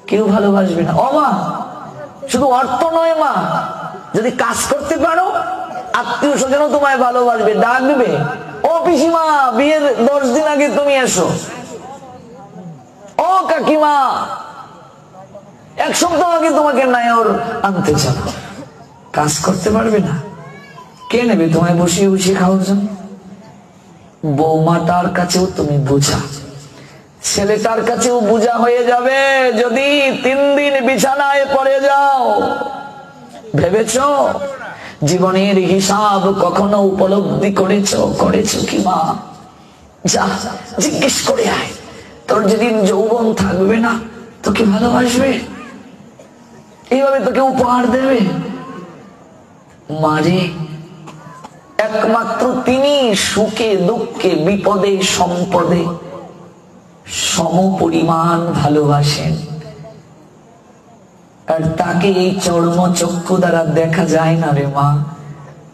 কেউ ভালোবাসবে না। ও মা, শুধু অর্থ নয় মা, যদি কাজ করতে পারো আত্মীয় স্বজনও তোমায় ভালোবাসবে, ডাকবে, ও পিসিমা বিয়ের 10 দিন আগে তুমি এসো, ও কাকিমা 1 সপ্তাহ আগে তোমাকে নায়র আনতে যাবো। কাজ করতে পারবে না, কে নেবে তোমায় বসিয়ে বসিয়ে খাওয়ার জন্য? বৌমাটার কাছেও তুমি বোঝা, ছেলেটার কাছেও বোঝা হয়ে যাবে যদি 3 দিন বিছানায় পড়ে যাও। ভেবেছো জীবনের হিসাব কখনো উপলব্ধি করেছো কি মা? যা জিজ্ঞেস করে আয়, তোর যেদিন যৌবন থাকবে না তোকে ভালোবাসবে, এইভাবে তোকে উপহার দেবে। মারে, একমাত্র তিনি সুখে দুঃখে বিপদে সম্পদে সমপরিমাণ ভালোবাসেন, আর তাকে এই চর্ম চক্ষু দ্বারা দেখা যায় না রে মা,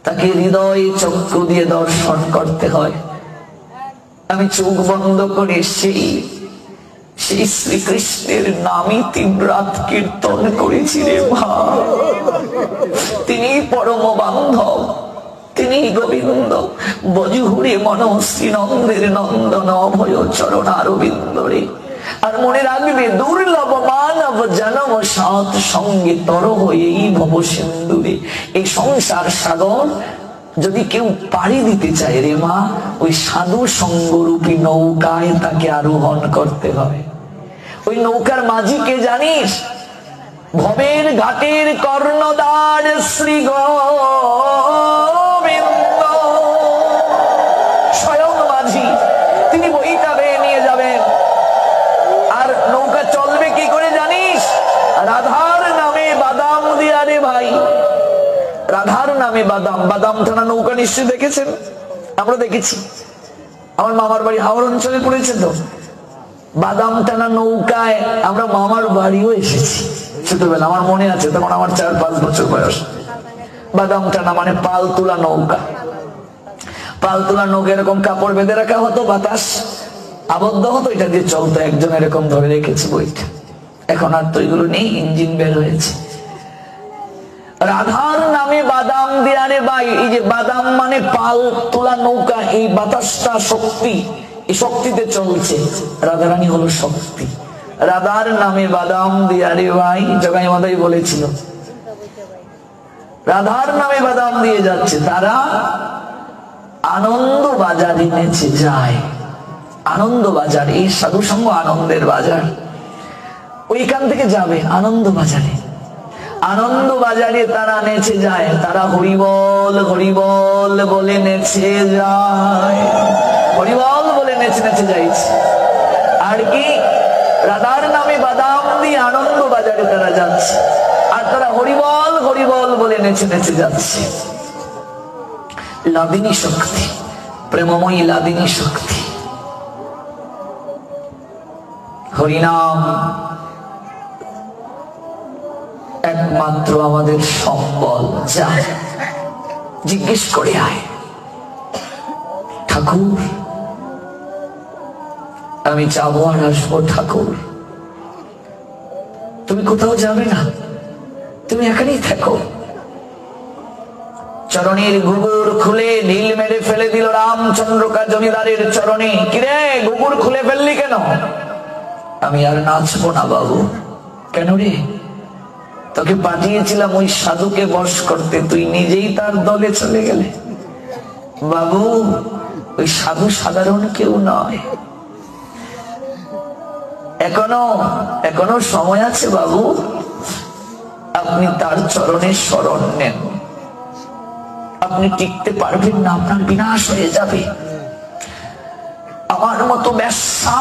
তাকে হৃদয় চক্ষু দিয়ে দর্শন করতে হয়। আমি চোখ বন্ধ করে সেই শ্রীকৃষ্ণের নামই তিব্রাত কীর্তন করেছি রে মা। তিনি পরম বান্ধব, তিনি গোবিন্দ। বজুহুরে মন শ্রীনন্দের নন্দন অভয় চরণ আরবিন্দরে। আর মনে রাখবে, দুর্লভ মানব জনম সাত সঙ্গে তর হয়ে এই ভব সিন্ধুরে। এই সংসার সাগর যদি কেউ পাড়ি দিতে চায় রে মা, ওই সাধু সঙ্গরূপী নৌকায় তাকে আরোহণ করতে হবে। ওই নৌকার মাঝিকে জানিস? ভবের ঘাটের কর্ণদার শ্রী গোবিন্দ স্বয়ং মাঝি। তিনি বইটা বেয়ে নিয়ে যাবেন। আর নৌকা চলবে কি করে জানিস? রাধার নামে বাদাম দিয়া রে ভাই, রাধার নামে বাদাম। বাদাম টানা নৌকা নিশ্চয়ই দেখেছেন, আমরা দেখেছি। আমার মামার বাড়ি হাওড় অঞ্চলে পড়েছে তো। বাদাম টানা নৌকায় আমরা মামার বাড়িও এসেছি ছোটবেলা, আমার মনে আছে, তখন আমার 4-5 বছর বয়স। বাদাম টানা মানে পাল তোলা নৌকা। পাল তোলা নৌকা এরকম কাপড় বেঁধে রাখা হতো, বাতাস আবদ্ধ হতো, এটা দিয়ে চলতো। একজন এরকম ধরে রেখেছে বইটা। এখন আর তো এগুলো নেই, ইঞ্জিন বের হয়েছে। রাধার নামে বাদাম দেয়া রে ভাই। এই যে বাদাম মানে পাল তোলা নৌকা, এই বাতাসটা শক্তি, এই শক্তিতে চলছে। রাধারানী হলো শক্তি। রাধার নামে বাদাম দেয়া রে ভাই, জগাই মাদাই বলেছিল, রাধার নামে বাদাম দিয়ে যাচ্ছে। তারা আনন্দ বাজারে নেচে যায়। আনন্দ বাজার, এই সাধু সঙ্গ আনন্দের বাজার। ওইখান থেকে যাবে আনন্দ বাজারে। আনন্দ বাজারে তারা নেচে যায়। তারা হরিবল হরিবল বলে নেচে যায়। হরিবল বলে নেচে নেচে যাইছে। আর কি? রাধার নামে বাদাম দিয়ে আনন্দ বাজারে তারা যাচ্ছে। আর তারা হরিবল হরিবল বলে নেচে নেচে যাচ্ছে। লাদিনী শক্তি, প্রেমময়ী লাদিনী শক্তি। হরিনাম একমাত্র আমাদের সম্বল। যা জিজ্ঞেস করে আয়, ঠাকুর আমি যাবো আর আসবো। ঠাকুর তুমি কোথাও যাবে না, তুমি এখানেই থাকো। চরণের ঘুঘুর খুলে ঢিল মেরে ফেলে দিল রামচন্দ্রকা জমিদারের চরণে। কিরে ঘুঘুর খুলে ফেললি কেন? আমি আর নাচবো না বাবু। কেন রে? তোকে পাঠিয়েছিলাম ওই সাধুকে বশ করতে, তুই নিজেই তার দলে চলে গেলে। বাবু ওই সাধু সাধারণ কেউ নয়। এখনো সময় আছে বাবু, আপনি তার চরণে শরণ নেন। আপনি টিকতে পারবেন না, আপনার বিনাশ হয়ে যাবে। আমার মতো ব্যবসা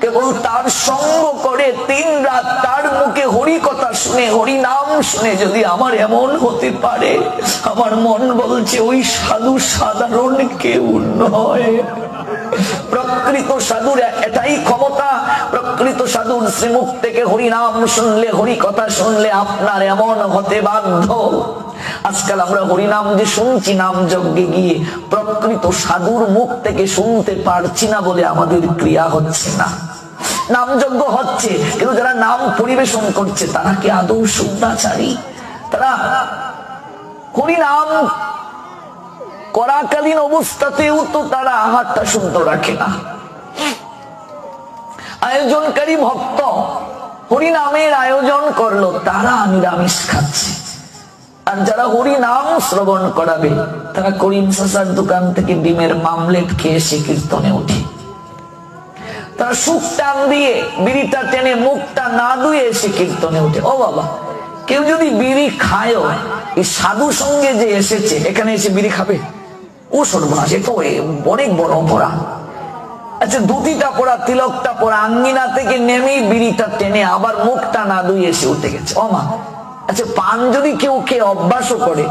কেবল তার সঙ্গ করে 3 রাত তার মুখে হরি কথা শুনে, হরি নাম শুনে যদি আমার এমন হতে পারে, আমার মন বলছে ওই সাধু সাধারণ কেউ নয়। প্রকৃত সাধুর এটাই ক্ষমতা। প্রকৃত সাধুর শ্রীমুখ থেকে হরি নাম শুনলে, হরি কথা শুনলে আপনার এমন হতে বাধ্য। আজকাল আমরা হরি নাম যে শুনছি নাম যজ্ঞে গিয়ে, প্রকৃত সাধুর মুখ থেকে শুনতে পারছি না বলে আমাদের ক্রিয়া হচ্ছে না। নাম যজ্ঞ হচ্ছে, কিন্তু যারা নাম পরিবেশন করছে তারা কি আদৌ শুদ্ধাচারী? তারা হরি নাম করাকালীন অবস্থাতেও তো তারা আহারটা শুদ্ধ রাখে না। আয়োজনকারী ভক্ত হরি নামের আয়োজন করলো, তারা নিরামিষ খাচ্ছে। আর যারা হরি নাম শ্রবণ করাবে তারা করিম চাচার দোকান থেকে ডিমের মামলেট খেয়ে সে কীর্তনে উঠে। তারা সুখ টান দিয়ে বিড়িটা টেনে মুখটা না ধুয়ে এসে কীর্তনে উঠে। ও বাবা, কেউ যদি বিড়ি খায়, এই সাধু সঙ্গে যে এসেছে এখানে এসে বিড়ি খাবে? ও সর্বনাশ, এ তো অনেক বড় অপরাধ। আচ্ছা ধুতিটা পরা, তিলকটা পরা, আঙ্গিনা থেকে নেমেই বিড়িটা টেনে আবার মুখটা না ধুয়ে এসে উঠে গেছে। ও মা, আচ্ছা পান যদি কেউ খেয়ে অভ্যাসও করে,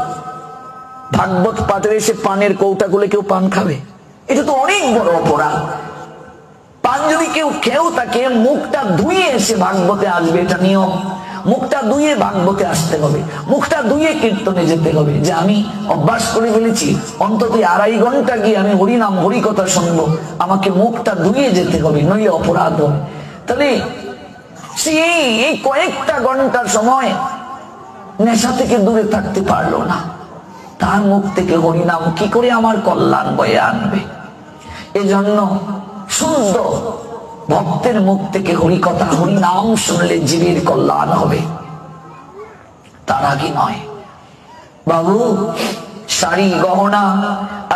ভাগবত পাঠের এসে পানের কৌটা গুলো কেউ পান খাবে? এটা তো অনেক বড় অপরাধ। পান যদি কেউ খেয়েও তাকে মুখটা ধুয়ে এসে ভাগবতে আসবে, এটা নিয়ম। মুখটা ধুয়ে ভাগবতে আসতে হবে, মুখটা ধুয়ে কীর্তনে যেতে হবে। যে আমি অভ্যাস করে ফেলেছি অন্তত 2.5 ঘন্টা গিয়ে আমি হরিনাম হরিকথা শুনবো, আমাকে মুখটা ধুয়ে যেতে হবে, নইলে অপরাধ হবে। তাহলে এই কয়েকটা ঘন্টার সময় নেশা থেকে দূরে থাকতে পারলো না, তার মুখ থেকে হরিনাম কি করে আমার কল্যাণ বয়ে আনবে? এজন্য শুদ্ধ ভক্তের মুখ থেকে হরিকথা হরিনাম শুনলে জীবের কল্যাণ হবে, তার আগে নয়। বাবু, শাড়ি গহনা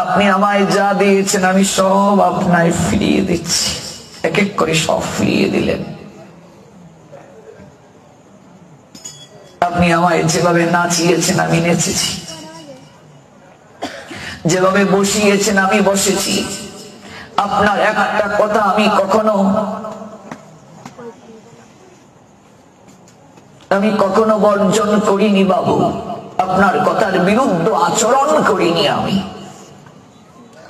আপনি আমায় যা দিয়েছেন আমি সব আপনায় ফিরিয়ে দিচ্ছি। এক এক করে সব ফিরিয়ে দিলেন। আপনি আমায় যেভাবে নাচিয়েছেন আমি নেচেছি, যেভাবে বসিয়েছেন আমি বসেছি। আপনার একটা কথা আমি কখনো বর্জন করিনি বাবু, আপনার কথার বিরুদ্ধে আচরণ করিনি।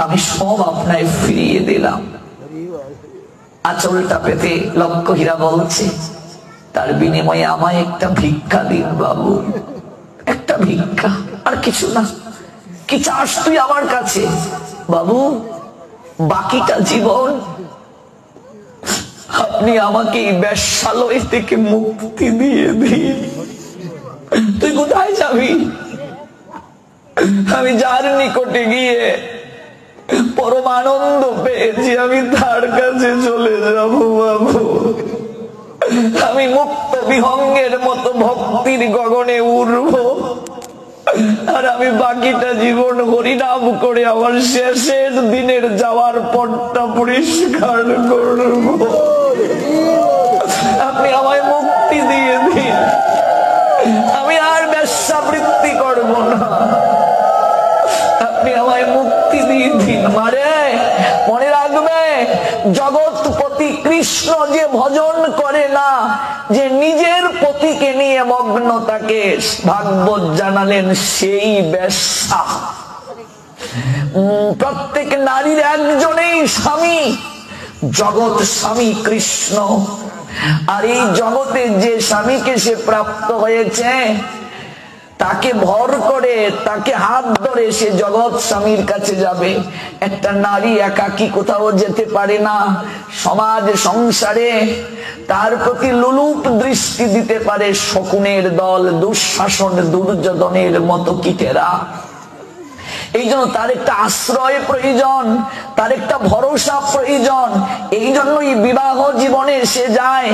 আমি সব আপনায় ফিরিয়ে দিলাম। আঁচলটা পেতে লক্ষ্য হীরা বলছে, তার বিনিময়ে আমায় একটা ভিক্ষা দিন বাবু, একটা ভিক্ষা, আর কিছু না। কি চাস তুই আমার কাছে বাবু? বাকিটা জীবন আপনি আমাকে এই বেশ্যালয় থেকে মুক্তি দিয়ে দিন। তুই কোথায় যাবি? আমি যার নিকটে গিয়ে পরম আনন্দ পেয়েছি আমি তার কাছে চলে যাব বাবু। আমি মুক্ত বিহঙ্গের মতো ভক্তির গগনে উড়ব, আর আমি বাকিটা জীবন হরিনাম করে আমার শেষের দিনের যাওয়ার পথটা পরিষ্কার করব। আপনি আমায় মুক্তি দিয়ে দিন, আমি আর বেশ্যাবৃত্তি করব না। আপনি আমায় মুক্তি দিয়ে দিন। মারে মনে রাখবে, জগৎপতি কৃষ্ণ যে ভজন করে না, যে নিজের পতিকে নিয়ে মগ্ন, তাকে ভাগবত জানালেন সেই বেশ্যা। প্রত্যেক নারীর একজনেই স্বামী, জগৎ স্বামী কৃষ্ণ। আর এই জগতে যে স্বামীকে সে প্রাপ্ত হয়েছে, তাকে ভর করে, তাকে হাত ধরে সে জগৎ স্বামীর কাছে যাবে। একটা নারী একাকী কোথাও যেতে পারে না। সমাজ সংসারে তার প্রতি লোলুপ দৃষ্টি দিতে পারে শকুনের দল, দুঃশাসন দুর্যোধনের মতো কীটেরা। এই জন্য তার একটা আশ্রয় প্রয়োজন, তার একটা ভরসা প্রয়োজন। এই জন্যই বিবাহ জীবনে সে যায়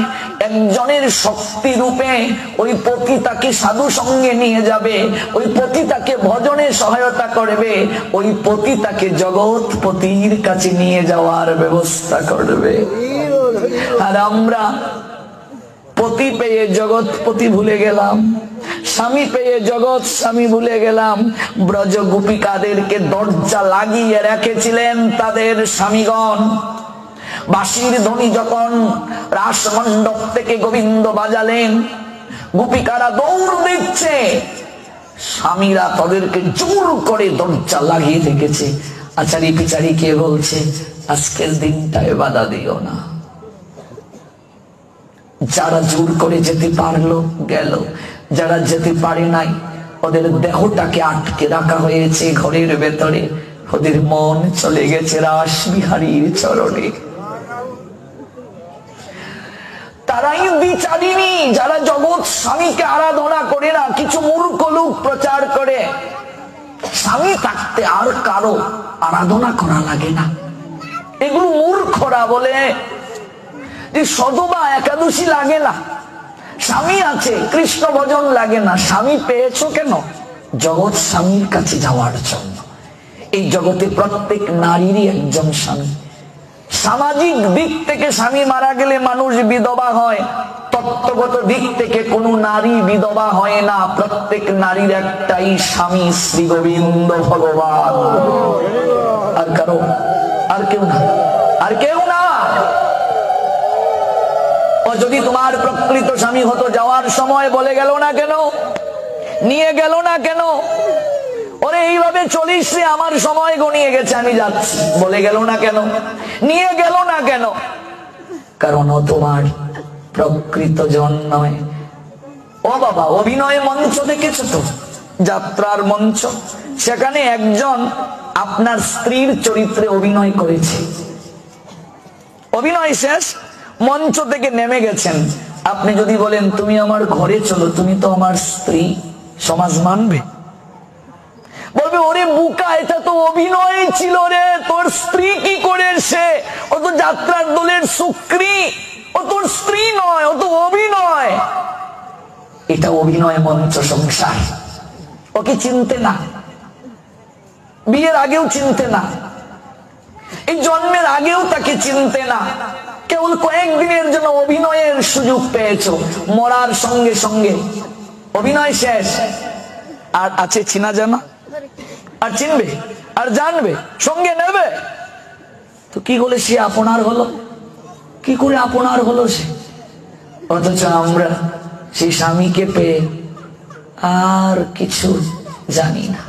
একজনের শক্তি রূপে। ওই পতি তাকে সাধু সঙ্গে নিয়ে যাবে, ওই পতি তাকে ভজনে সহায়তা করবে, ওই পতি তাকে জগৎপতির কাছে নিয়ে যাওয়ার ব্যবস্থা করবে। আর আমরা পতি পেয়ে জগৎপতি ভুলে গেলাম, স্বামী পেয়ে জগৎ স্বামী ভুলে গেলাম। ব্রজ গোপিকাদেরকে দরজা লাগিয়ে রেখেছিলেন তাদের স্বামীগণ। বাঁশির ধ্বনি যখন রাসমণ্ডপ থেকে গোবিন্দ বাজালেন, গোপিকারা দৌড় দিচ্ছে, স্বামীরা তাদেরকে জোর করে দরজা লাগিয়ে রেখেছে। আচারি পিচারি কে বলছে, আজকের দিনটায় বাধা দিও না। যারা জোর করে যেতে পারলো গেল, যারা যেতে পারে নাই ওদের দেহটাকে আটকে রাখা হয়েছে ঘরের ভেতরে, ওদের মন চলে গেছে রাসবিহারীর চরণে। তারাই বিচারিণী, যারা জগৎ স্বামীকে আরাধনা করে না। কিছু মূর্খ লোক প্রচার করে স্বামী থাকতে আর কারো আরাধনা করা লাগে না। এগুলো মূর্খরা বলে যে সদবা একাদশী লাগে না, স্বামী আছে কৃষ্ণ ভজন লাগে না। স্বামী পেয়েছো কেন? জগৎ স্বামীর কাছে যাওয়ার জন্য। এই জগতে প্রত্যেক নারীরই একজন স্বামী। সামাজিক দিক থেকে স্বামী মারা গেলে মানুষ বিধবা হয়, তত্ত্বগত দিক থেকে কোন নারী বিধবা হয় না। প্রত্যেক নারীর একটাই স্বামী, শ্রী গোবিন্দ ভগবান। আর কারো, আর কেউ না, আর কেউ না। ও যদি তোমার প্রকৃত স্বামী হতো, যাওয়ার সময় বলে গেল না কেন, নিয়ে গেল না কেন? ওরে এইভাবে চলিস রে, আমার সময় গনিয়ে গেছে, আমি যাচ্ছি, বলে গেল না কেন, নিয়ে গেল না কেন? কারণ ও তোমার প্রকৃত জন নয়, ও বাবা, অভিনয় মঞ্চ দেখেছো তো? যাত্রার মঞ্চ, সেখানে একজন আপনার স্ত্রীর চরিত্রে অভিনয় করেছে। অভিনয় শেষ, মঞ্চ থেকে নেমে গেছেন। আপনি যদি বলেন তুমি আমার ঘরে চলো, তুমি তো আমার স্ত্রী, সমাজ মানবে? বলবে ওরে বুকা, এটা তো অভিনয় ছিল রে, তোর স্ত্রী কি করে সে? ও তো যাত্রার দলের সুক্রী, ও তোর স্ত্রী নয়, ও তো অভিনয়। এটা অভিনয় মঞ্চ সংসার। ওকে চিনতে না, বিয়ের আগেও চিনতে না, এই জন্মের আগেও তাকে চিনতে না। কেবল কয়েকদিনের জন্য অভিনয়ের সুযোগ পেয়েছো, মরার সঙ্গে সঙ্গে অভিনয় শেষ। আর আছে চিনা জানা, আর চিনবে, আর জানবে, সঙ্গে নেবে। তো কি বলে সে আপনার হলো? কি করে আপনার হলো সে? অথচ আমরা সেই স্বামীকে পেয়ে আর কিছু জানি না,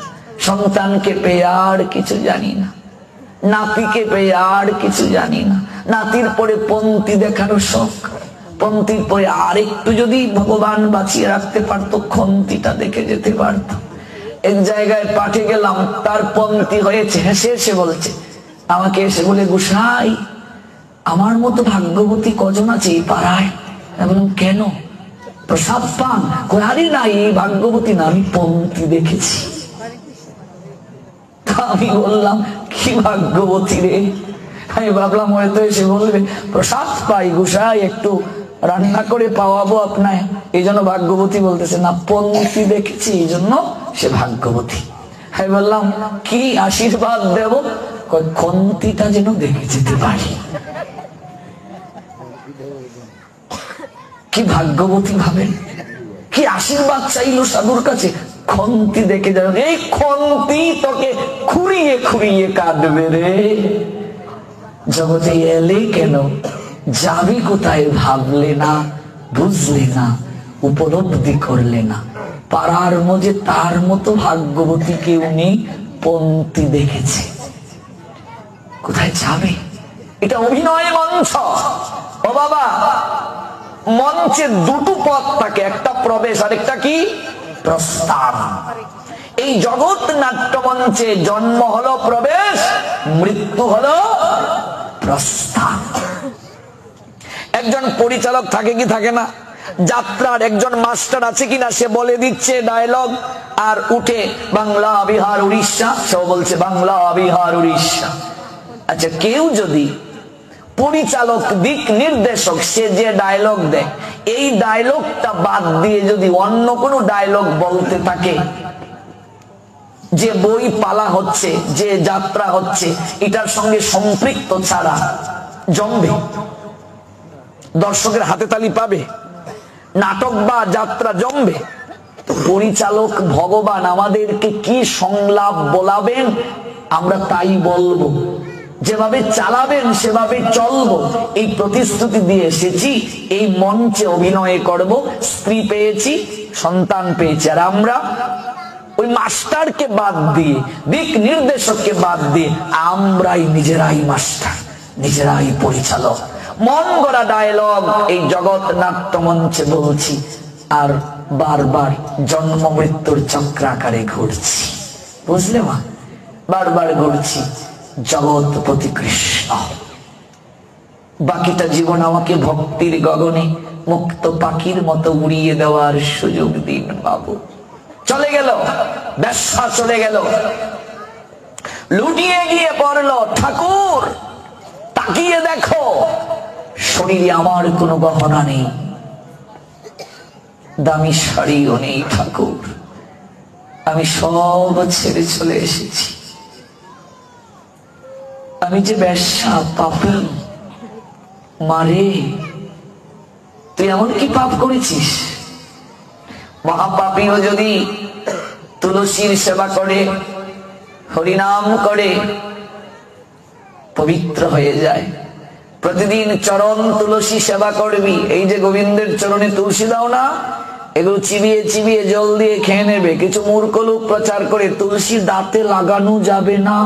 সন্তানকে পেয়ে আর কিছু জানি না, নাতিকে পেয়ে আর কিছু জানি না। নাতির পরে পন্থী দেখারও শখ, পন্থীর পরে আর একটু যদি ভগবান বাঁচিয়ে রাখতে পারতো, খন্তিটা দেখে যেতে পারত। এক জায়গায় পাঠে গেলাম, তার পন্থী হয়েছে, হেসে হেসে বলছে আমাকে, এসে বলে গোসাই আমার মতো ভাগ্যবতী কজন আছে এই পাড়ায়? এবং কেন? প্রসাদ পান? আরে না, এই ভাগ্যবতী না, আমি পন্থী দেখেছি। আমি বললাম কি ভাগ্যবতী রে? আমি ভাবলাম হয়তো এসে বলবে প্রসাদ পাই গোসাই, একটু রান্না করে পাওয়াবো আপনায়, এই জন্য ভাগ্যবতী বলতেছে। না, পন্থী দেখেছি এই জন্য সে ভাগ্যবতী। আমি বললাম কি আশীর্বাদ দেব? খন্তিটা যেন দেখে যেতে পারি। কি ভাগ্যবতী ভাবেন, কি আশীর্বাদ চাইলো সাধুর কাছে, খন্তি দেখে যাবে। এই খন্তি তোকে খুঁড়িয়ে খুঁড়িয়ে কাটবে রে। জগতে এলে কেন, যাবি কোথায় ভাবলে না, বুঝলে না, উপলব্ধি করলে না। পাড়ার মধ্যে তার মতো ভাগ্যবতী কেউ নেই, পন্থী দেখেছে, কোথায় যাবে? এটা অভিনয় মঞ্চ। ও বাবা, মঞ্চে দুটো পথ থাকে, একটা প্রবেশ আর একটা কি প্রস্থান। এই জগৎ নাট্য মঞ্চে জন্ম হলো প্রবেশ, মৃত্যু হলো প্রস্থান। একজন পরিচালক থাকে কি থাকে না? যাত্রার একজন মাস্টার আছে কিনা, সে বলে দিচ্ছে ডায়লগ, আর উঠে বাংলা বিহার উড়িষ্যা, সেও বলছে বাংলা বিহার উড়িষ্যা। আচ্ছা, কেউ যদি পরিচালক, দিক নির্দেশক, সে যে ডায়লগ দেয়, এই ডায়লগটা বাদ দিয়ে যদি অন্য কোনো ডায়লগ বলতে থাকে, যে বই পালা হচ্ছে, যে যাত্রা হচ্ছে, এটার সঙ্গে সম্পৃক্ত ছাড়া জমবে? দর্শকের হাতে তালি পাবে? নাটক বা যাত্রা জমবে? তো পরিচালক ভগবান আমাদেরকে কি সংলাপ বলাবেন, আমরা তাই বলবো। যেভাবে চালাবেন সেভাবে চলবো, এই প্রতিশ্রুতি দিয়ে এসেছি। এই মঞ্চে অভিনয় করব, স্ত্রী পেয়েছি, সন্তান পেয়েছি। আর আমরা ওই মাস্টারকে বাদ দিয়ে, দিক নির্দেশককে বাদ দিয়ে, আমরাই নিজেরাই মাস্টার, নিজেরাই পরিচালক। মন গড়া ডায়লগ এই জগৎ নাট্য মঞ্চে বলছি, আর বারবার জন্ম মৃত্যুর চক্রাকারে ঘুরছি। বুঝলে মা? বারবার ঘুরছি। জগৎপতি কৃষ্ণ, বাকিটা জীবন আমাকে ভক্তির গগনে মুক্ত পাখির মতো উড়িয়ে দেওয়ার সুযোগ দিন বাবু। চলে গেল, ব্যবসা চলে গেল, লুটিয়ে গিয়ে পড়লো। ঠাকুর তাকিয়ে দেখো, শরীরে আমার কোনো গহনা নেই, দামি শাড়িও নেই ঠাকুর, আমি সব ছেড়ে চলে এসেছি। আমি যে বেশ্যা, পাপী। মারে, তুই এমন কি পাপ করেছিস? মহাপাপীও যদি তুলসীর সেবা করে, হরিনাম করে, পবিত্র হয়ে যায়। প্রতিদিন চরণ তুলসী সেবা করবি। এই যে গোবিন্দের চরণে তুলসী দাও না, এগুলো চিবিয়ে চিবিয়ে জল দিয়ে খেয়ে নেবে। কিছু মূর্খ লোক প্রচার করে তুলসী দাঁতে লাগানো যাবে না,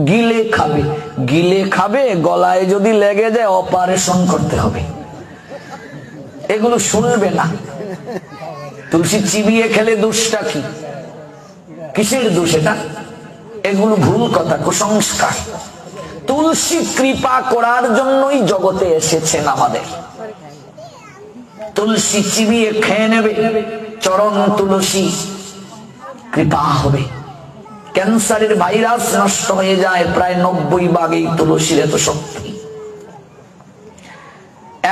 গিলে খাবে। গিলে খাবে, গলায় যদি লেগে যায় অপারেশন করতে হবে। এগুলো শুনবে না। তুলসী চিবিয়ে খেলে দোষটা কি? কিসের দোষ এটা? এগুলো ভুল কথা, কুসংস্কার। তুলসী কৃপা করার জন্যই জগতে এসেছেন আমাদের। তুলসী চিবিয়ে খেয়ে নেবে, চরণ তুলসী, কৃপা হবে। ক্যান্সারের ভাইরাস নষ্ট হয়ে যায় প্রায় 90 ভাগেই তুলসীর এত শক্তি।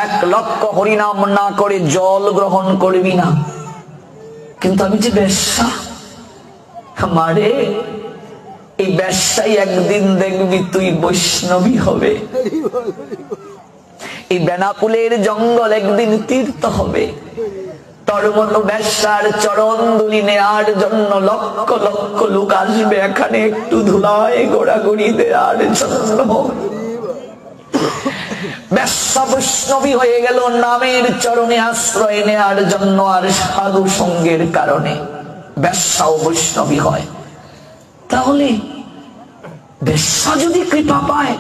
1 লক্ষ হরিনাম না করে জল গ্রহণ করবি না। কিন্তু আমি যে বেশ্যা, আমারে এই বেশ্যাই একদিন দেখবি তুই বৈষ্ণবী হবে। এই বেনাপুলের জঙ্গল একদিন তীর্থ হবে। তোর মতো বেশ্যার চরণ ধুলি নেওয়ার জন্য লক্ষ লক্ষ লোক আসবে এখানে একটু ধুলায় ঘোরাঘুরি দেওয়ার জন্য। বেশ্যা বৈষ্ণবী হয়ে গেল নামের চরণে আশ্রয় নেওয়ার জন্য আর সাধু সঙ্গের কারণে বেশ্যাও বৈষ্ণবী হয়। তাহলে বেশ্যা যদি কৃপা পায়,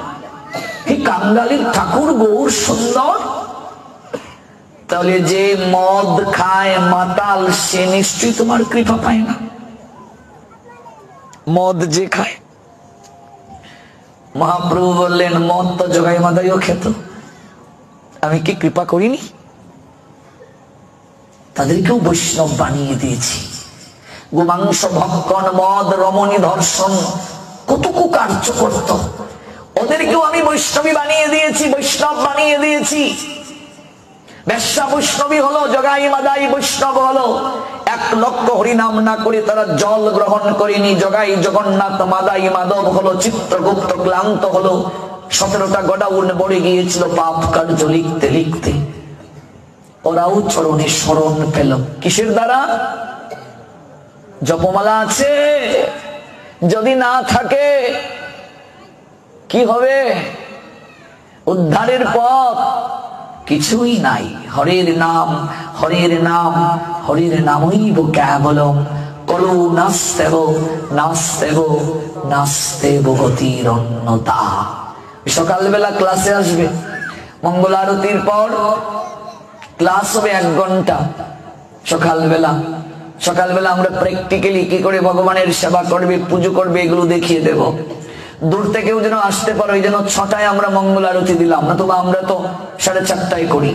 এই কাঙ্গালির ঠাকুর গৌর সুন্দর, তাহলে যে মদ খায় মাতাল সে নিশ্চয়ই তোমার কৃপা পায় না। মদ যে খায়, মহাপ্রভু বললেন মদ তো জগাই মাদাইও খেত, আমি কি কৃপা করিনি? তাদেরকেও বৈষ্ণব বানিয়ে দিয়েছি। গোমাংস ভক্ষণ, মদ, রমণী ধর্ষণ, কত কুকার্য করত, ওদেরকেও আমি বৈষ্ণবী বানিয়ে দিয়েছি, বৈষ্ণব বানিয়ে দিয়েছি। বেশ্যা বৈষ্ণবী হলো, জগাই মাদাই বৈষ্ণব হলো। 1 লক্ষ হরিনাম না করে তারা জল গ্রহণ করেনি। জগাই, জগন্নাথ, মাদাই, মাধব হলো। চিত্রগুপ্ত ক্লান্ত হলো, 17টা গোডাউন ভরে গিয়েছিল পাপ কার্য লিখতে লিখতে। ওরাও চরণে শরণ পেল। কিসের দ্বারা? জপমালা আছে, যদি না থাকে কি হবে? উদ্ধারের পথ কিছুই নাই। হরের নাম, হরের নাম, হরের নামইব কেবলম। কলো নাস্তেব নাস্তেব নাস্তেব গতির অন্যতা। সকালবেলা ক্লাসে আসবে, মঙ্গল আরতির পর ক্লাস হবে 1 ঘন্টা। সকালবেলা আমরা প্র্যাকটিক্যালি কি করে ভগবানের সেবা করবে, পুজো করবে, এগুলো দেখিয়ে দেব। দূর থেকেও যেন আসতে পারো, এই যেন 6টায় আমরা মঙ্গল আরতি দিলাম, না তো আমরা তো 4:30টায় করি।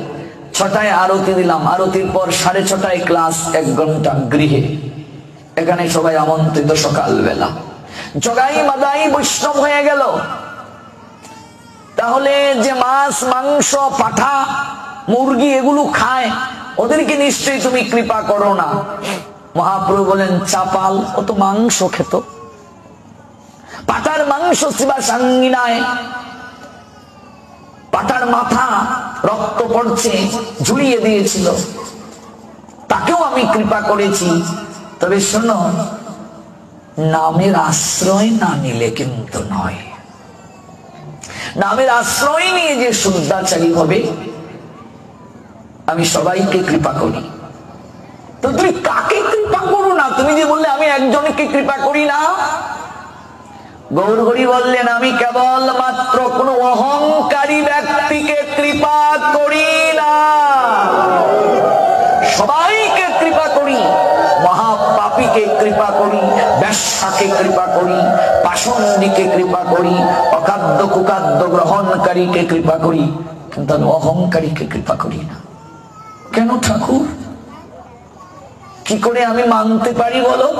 6টায় আরতি দিলাম, আরতির পর 6:30টায় ক্লাস 1 ঘন্টা গৃহে। এখানে সবাই আমন্ত্রিত। সকালবেলা জগাই মাদাই বৈষ্ণব হয়ে গেল। তাহলে যে মাছ, মাংস, পাঠা, মুরগি এগুলো খায়, ওদেরকে নিশ্চয়ই তুমি কৃপা করো না। মহাপ্রভু বলেন চাপাল, ও তো মাংস খেত। পাটার মাংস শিবা সাঙ্গিনায়, পাটার মাথা রক্ত পড়ছে, ঝুলিয়ে দিয়েছিল, তাকেও আমি কৃপা করেছি। তবে শোনো, নামের আশ্রয় না নিলে কিন্তু নয়। নামের আশ্রয় নিয়ে যে শুদ্ধাচারী হবে, আমি সবাইকে কৃপা করি। তো তুমি কাকে কৃপা করো না? তুমি যে বললে আমি একজনকে কৃপা করি না। গৌর হরি বললেন আমি কেবল মাত্র কোন অহংকারী ব্যক্তিকে কৃপা করি না, সবাইকে কৃপা করি। মহাপাপীকে কৃপা করি, বেশ্যাকে কৃপা করি, পাষণ্ডীকে কৃপা করি, অখাদ্য কুখাদ্য গ্রহণকারীকে কৃপা করি, কিন্তু আমি অহংকারীকে কৃপা করি না। কেন ঠাকুর? কি করে আমি মানতে পারি বলো?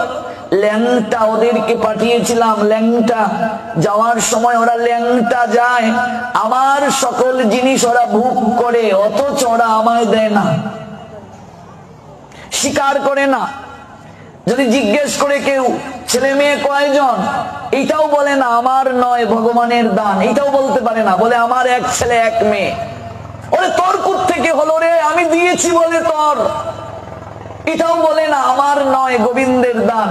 ল্যাংটা ওদেরকে পাঠিয়েছিলাম, ল্যাংটা যাওয়ার সময় ওরা ল্যাংটা যায়, আমার সকল জিনিস ওরা ভোগ করে, অথচ ওরা আমায় দেয় না, স্বীকার করে না। যদি জিজ্ঞেস করে কেউ ছেলে মেয়ে কয়জন, এটাও বলে না আমার নয়, ভগবানের দান, এটাও বলতে পারে না, বলে আমার 1 ছেলে 1 মেয়ে। ওরে তোর কোত্থেকে হলো রে? আমি দিয়েছি বলে তোর। এটাও বলে না আমার নয়, গোবিন্দের দান।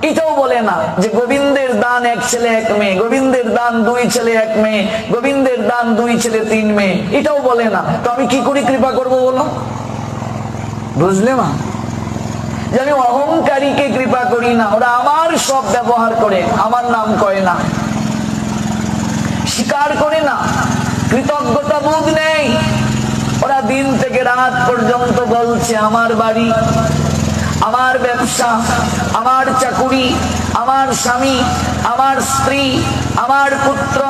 এটাও বলে না যে গোবিন্দের দান 1 ছেলে 1 মেয়ে, গোবিন্দের দান 2 ছেলে 1 মেয়ে, গোবিন্দের দান 2 ছেলে 3 মেয়ে, এটাও বলে না। তো আমি কি করে কৃপা করবো বলো? বুঝলে মা, যে আমি অহংকারীকে কৃপা করি না। ওরা আমার সব ব্যবহার করে, আমার নাম কয় না, স্বীকার করে না, কৃতজ্ঞতা বোধ নেই। ওরা দিন থেকে রাত পর্যন্ত বলছে আমার বাড়ি, আমার ব্যবসা, আমার চাকুরি, আমার স্বামী, আমার স্ত্রী, আমার পুত্র,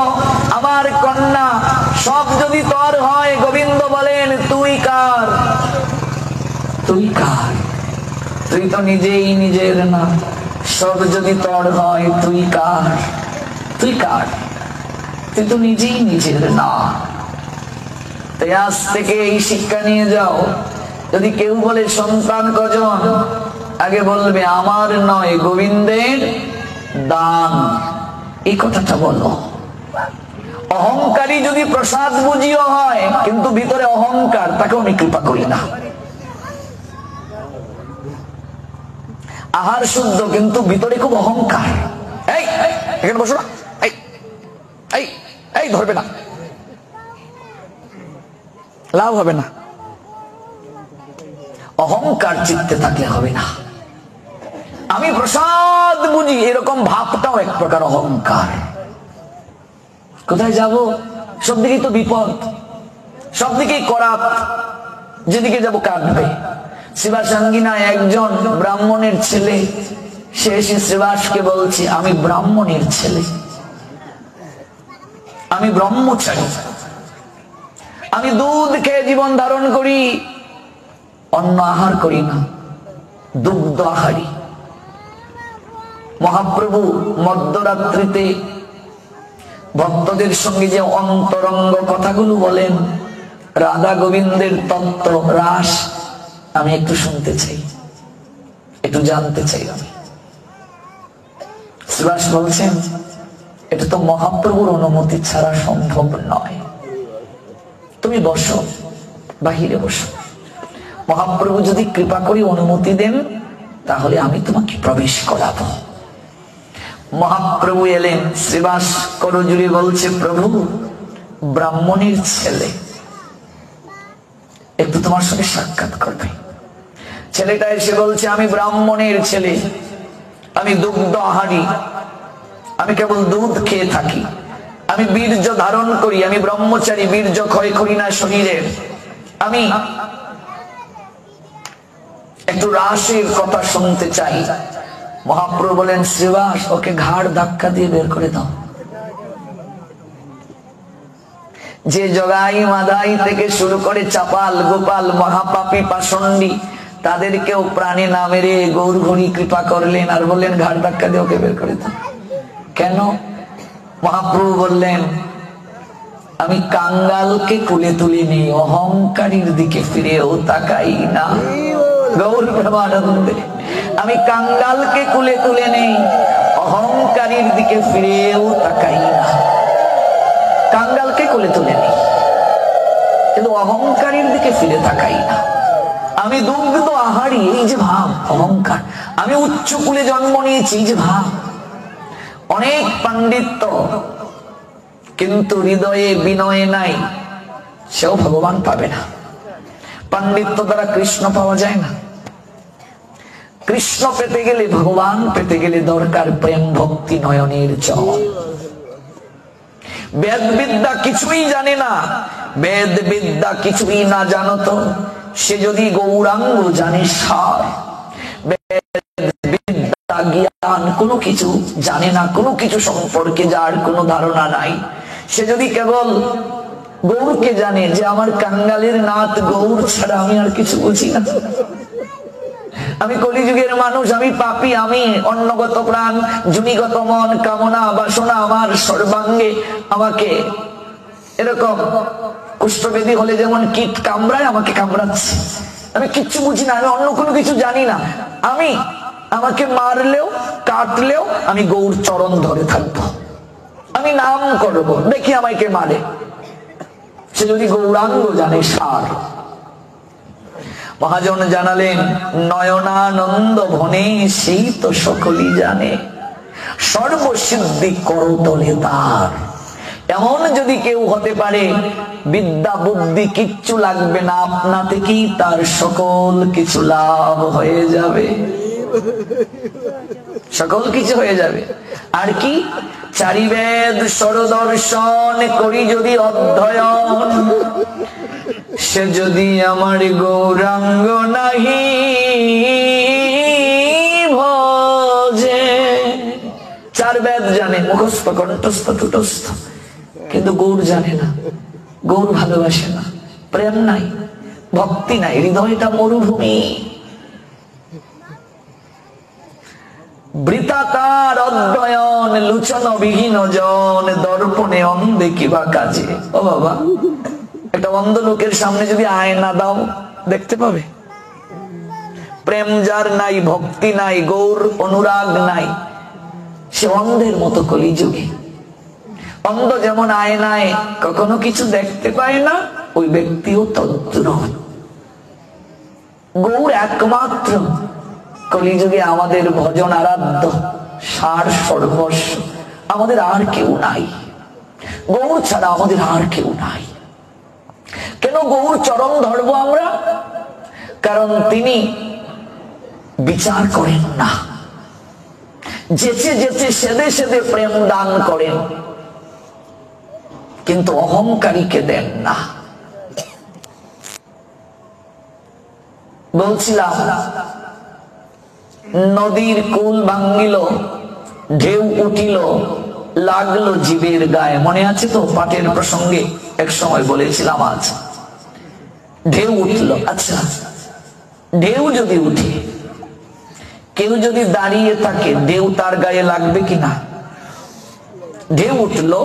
আমার কন্যা সব যদি তোর হয়, গোবিন্দ বলেন তুই কার? তুই কার? তুই তো নিজেই নিজের না। সব যদি তোর হয়, তুই কার? তুই কার? তুই তো নিজেই নিজের না। তাই আজ থেকে এই শিক্ষা নিয়ে যাও। যদি কেউ বলে সন্তান কজন, আগে বলবে আমার নয়, গোবিন্দের দান। এই কথাটা বলো। অহংকারী যদি প্রসাদ বুঝিও হয়, কিন্তু ভিতরে অহংকার, তাকে আমি কৃপা করি না। আহার শুদ্ধ, কিন্তু ভিতরে খুব অহংকার। এই এখানে বসো না, এই এই এই ধরবে না, লাভ হবে না। অহংকার চিত্তে থাকলে হবে না। আমি প্রসাদ বুঝি, এরকম ভাবটাও এক প্রকার অহংকার। কোথায় যাব? সব দিকেই তো বিপদ, সব দিকেই করাত, যেদিকে যাব কাটবে। শিবাসাঙ্গিনায় একজন ব্রাহ্মণের ছেলে, সে এসে শ্রীবাসকে বলছে আমি ব্রাহ্মণের ছেলে, আমি ব্রহ্মচারী, আমি দুধ খেয়ে জীবন ধারণ করি, অন্ন আহার করি না, দুগ্ধ আহারী। মহাপ্রভু মধ্যরাত্রিতে ভক্তদের সঙ্গে যে অন্তরঙ্গ কথাগুলো বলেন, রাধা গোবিন্দের তত্ত্ব রাস, আমি একটু শুনতে চাই, একটু জানতে চাই। আমি শ্রীবাস বলছেন এটা তো মহাপ্রভুর অনুমতি ছাড়া সম্ভব নয়। তুমি বসো, বাহিরে বসো, মহাপ্রভু যদি কৃপা করে অনুমতি দেন তাহলে আমি তোমাকে প্রবেশ করাবো। মহাপ্রভু এলেন, শ্রীবাস করজুড়ে বলছে প্রভু ব্রাহ্মণের ছেলে, একটু তোমার সঙ্গে সাক্ষাৎ করবে। ছেলেটা এসে বলছে আমি ব্রাহ্মণের ছেলে, আমি দুগ্ধ আহারী, আমি কেবল দুধ খেয়ে থাকি, আমি বীর্য ধারণ করি, আমি ব্রহ্মচারী, বীর্য ক্ষয় করি না শরীরের। আমি একটু রাসের কথা শুনতে চাই। মহাপ্রভু বলেন শ্রীবাস ওকে ঘাড় ধাক্কা দিয়ে বের করে দাও। যে জগাই মাদাই থেকে শুরু করে চাপাল গোপাল মহাপাপী পাষণ্ডী তাদেরকেও প্রাণে না মেরে গৌর হরি কৃপা করলেন আর বললেন ঘাড় ধাক্কা দিয়ে ওকে বের করে দাও। কেন? মহাপ্রভু বললেন আমি কাঙ্গালকে কুলে তুলে নিই, অহংকারীর দিকে ফিরেও তাকাই না। গৌর প্রেমানন্দে আমি কাঙ্গালকে কুলে তুলে নেই, অহংকারীর দিকে ফিরেও তাকাই না। কাঙ্গালকে কোলে তুলে নেই, কিন্তু অহংকারীর দিকে ফিরে তাকাই না। আমি দুগ্ধ আহারী, এই যে ভাব অহংকার। আমি উচ্চ কুলে জন্ম নিয়েছি, এই যে ভাব। অনেক পাণ্ডিত্য কিন্তু হৃদয়ে বিনয়ে নাই, সেও ভগবান পাবে না। পাণ্ডিত্য দ্বারা কৃষ্ণ পাওয়া যায় না। কৃষ্ণ পেতে গেলে, ভগবান পেতে গেলে দরকার প্রেম ভক্তি নয়নের জল। বেদ বিদ্যা কিছুই জানে না, বেদ বিদ্যা কিছুই না জানো তো সে যদি গৌরাঙ্গ জানে সার। বেদ বিদ্যা জ্ঞান কোনো কিছু জানে না, কোনো কিছু সম্পর্কে যার কোনো ধারণা নাই, সে যদি কেবল গৌরকে জানে যে আমার কাঙ্গালের নাথ গৌর ছাড়া আমি আর কিছু বুঝি না, আমি কলিযুগের মানুষ, আমি পাপী, আমি অন্নগত প্রাণ, জুনিগত মন, কামনা বাসনা আমার সর্বাঙ্গে, আমাকে এরকম কুষ্ঠবেদী হলে যেমন কীট কামড়ায় আমাকে কামড়াচ্ছে, আমি কিচ্ছু বুঝি না, আমি অন্য কোনো কিছু জানি না। আমি আমাকে মারলেও কাটলেও আমি গৌর চরণ ধরে থাকবো, আমি নাম করব, দেখি আমাকে মারে। সে যদি গৌরাঙ্গ জানে সার। মহাজন জানালেন নয়নানন্দ ভনে সেই তো সকলই জানে, সর্বসিদ্ধি করতলে তার। এমন যদি কেউ হতে পারে বিদ্যা বুদ্ধি কিচ্ছু লাগবে না, আপনা থেকেই তার সকল কিছু লাভ হয়ে যাবে, সকল কিছু হয়ে যাবে। আর কি? চারি বেদ সরদর্শন করি যদি অধ্যয়ন, সে যদি আমার গৌরাঙ্গ নাহি বেদ জানে, মুখস্থ কণ্ঠস্থ টুটস্থ, কিন্তু গৌর জানে না, গৌর ভালোবাসে না, প্রেম নাই, ভক্তি নাই, হৃদয়টা মরুভূমি। বৃতাকার অধ্যয়ন লুচন বিহীন জন, দর্পণে অন্ধে কিবা কাজে। ও বাবা, একটা অন্ধ লোকের সামনে যদি আয়না দাও, দেখতে পাবে? প্রেম যার নাই, ভক্তি নাই, গৌর অনুরাগ নাই, সে অন্ধের মতো কলিযুগে। অন্ধ যেমন আয়নায় কখনো কিছু দেখতে পায় না, ওই ব্যক্তিও তদ্রূপ। গৌর একমাত্র কলিযুগে আমাদের ভজন আরাধ্য, সার সর্বস্ব, আমাদের আর কেউ নাই। গৌর ছাড়া আমাদের আর কেউ নাই। কেন গৌর চরণ ধরবো আমরা? কারণ তিনি বিচার করেন না, যেচে যেচে সেদে সেদে প্রেম দান করেন, কিন্তু অহংকারীকে দেন না। বলছিলাম নদীর কুল ভাঙ্গিল, ঢেউ উঠিল, লাগলো জীবের গায়ে। মনে আছে তো পাঠের প্রসঙ্গে এক সময় বলেছিলাম। আজ ঢেউ উঠল। আচ্ছা, ঢেউ যদি উঠে, কেউ যদি দাঁড়িয়ে থাকে, ঢেউ তার গায়ে লাগবে কিনা? ঢেউ উঠলো,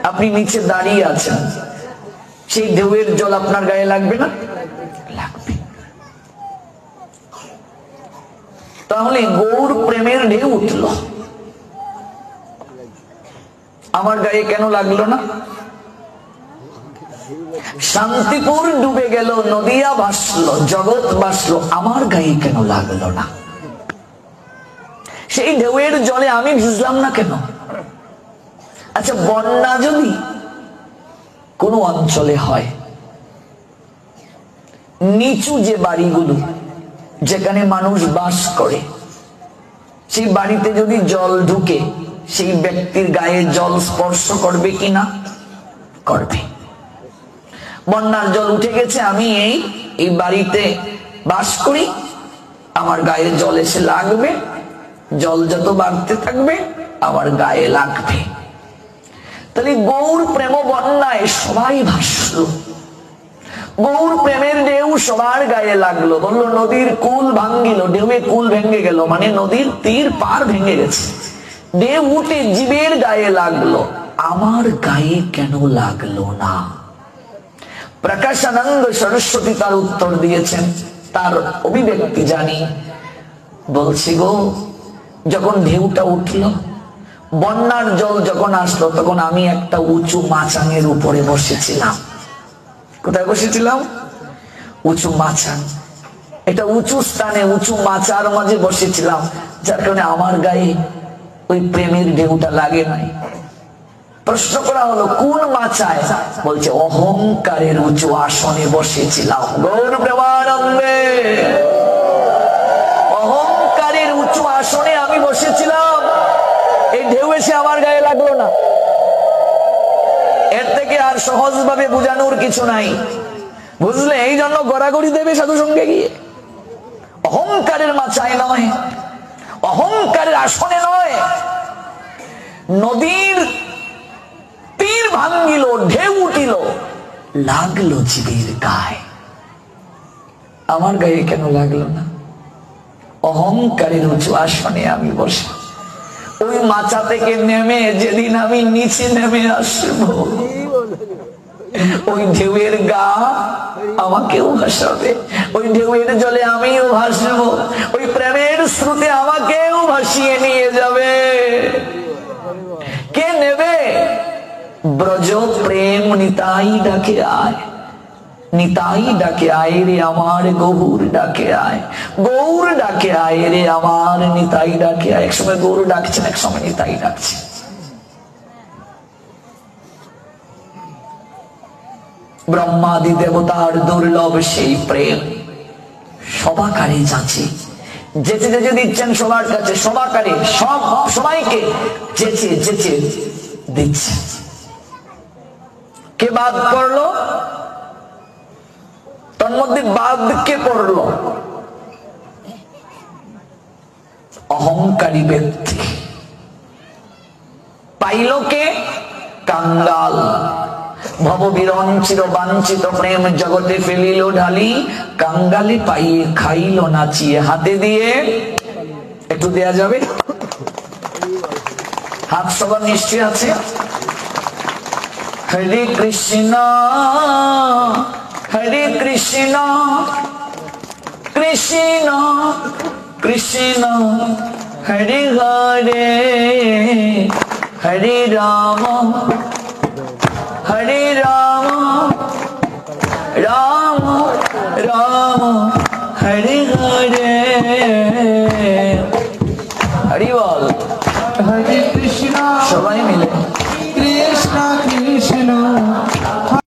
আপনি নিচে দাঁড়িয়ে আছেন, সেই ঢেউয়ের জল আপনার গায়ে লাগবে না? লাগবে। তাহলে গৌর প্রেমের ঢেউ উঠল, আমার গায়ে কেন লাগলো না? শান্তিপুর ডুবে গেল, নদিয়া ভাসলো, জগৎ ভাসলো, আমার গায়ে কেন লাগলো না? সেই ঢেউয়ের জলে আমি ভিজলাম না কেন? আচ্ছা, বন্যা যদি কোনো অঞ্চলে হয়, নিচু যে বাড়িগুলো যেখানে মানুষ বাস করে, সেই বাড়িতে যদি জল ঢুকে, সেই ব্যক্তির গায়ে জল স্পর্শ করবে কিনা? করবে। বন্যার জল উঠে গেছে, আমি এই বাড়িতে বাস করি, আমার গায়ে জল এসে লাগবে, জল যত বাড়তে থাকবে আমার গায়ে লাগবে। তাহলে গৌর প্রেম বন্যায় সবাই ভাসলো, গৌর প্রেমের ঢেউ সবার গায়ে লাগলো। বললো নদীর কুল ভাঙ্গিল, ঢেউয়ে কুল ভেঙে গেল, মানে নদীর তীর পার ভেঙে গেছে, ঢেউ উঠে জীবের গায়ে লাগলো, আমার গায়ে কেন লাগলো না? প্রকাশানন্দ সরস্বতী তার উত্তর দিয়েছেন, তার অভিব্যক্তি জানি। বলছি গো, যখন ঢেউটা উঠল, বন্যার জল যখন আসলো, তখন আমি একটা উঁচু মাচাঙের উপরে বসেছিলাম। কোথায় বসেছিলাম? উঁচু মাচাং। এটা উঁচু স্থানে, উঁচু মাচার মাঝে বসেছিলাম, যার কারণে আমার গায়ে ওই প্রেমের ঢেউটা লাগে নাই। প্রশ্ন করা হলো কোন মাচায়? বলছে অহংকারের উঁচু আসনে বসেছিলাম। গৌর প্রেমানন্দে, অহংকারের উঁচু আসনে আমি বসেছিলাম, এই ঢেউ এসে আমার গায়ে লাগলো না। এর থেকে আর সহজ ভাবে বোঝানোর কিছু নাই, বুঝলে? এই জন্য গড়াগড়ি দেবে সাধু সঙ্গে গিয়ে। অহংকারের মাচায় নয়, অহংকারের আসনে নয়। নদীর তীর ভাঙ্গিল, ঢেউ উঠিল, লাগলো জীবের গায়ে, আমার গায়ে কেন লাগলো না? অহংকারের উঁচু আসনে আমি বসে। ওই মাচা থেকে নেমে যেদিন আমি নিচে নেমে আসবো, ওই ঢেউয়ের গা আমাকেও ভাসাবে, ওই ঢেউয়ের জলে আমিও ভাসবো, ওই প্রেমের স্রোতে আমাকেও ভাসিয়ে নিয়ে যাবে। কে নেবে? ব্রজ প্রেম নিতাই ডাকে আয়, নিতাই ডাকে আয় রে আমার গৌর ডাকে আয়, গৌর ডাকে আয় রে আমার নিতাই ডাকে আয়। একসময় গৌর ডাকছেন, একসময় নিতাই ডাকছে। ব্রহ্মাদি দেবতার দুর্লভ সেই প্রেম সবাকারে যাচ্ছে, যেচে যেচে দিচ্ছেন সবার কাছে, সবাকারে, সবাইকে যেচে যেচে দিচ্ছে। কে বাদ করলো? তার মধ্যে বাদ কে করলো? অহংকারী ব্যক্তি। পাইল কে? কাঙ্গাল। ভব বিরঞ্চিত বাঞ্ছিত প্রেম জগতে ফেলিল ঢালি, কাঙ্গালি পাইয়ে খাইল নাচিয়ে। হাতে দিয়ে একটু দেয়া যাবে? হাত সবার নিশ্চয় আছে। হরে কৃষ্ণ হরে কৃষ্ণ কৃষ্ণ কৃষ্ণ হরে হরে হরে রাম হরে রাম রাম রাম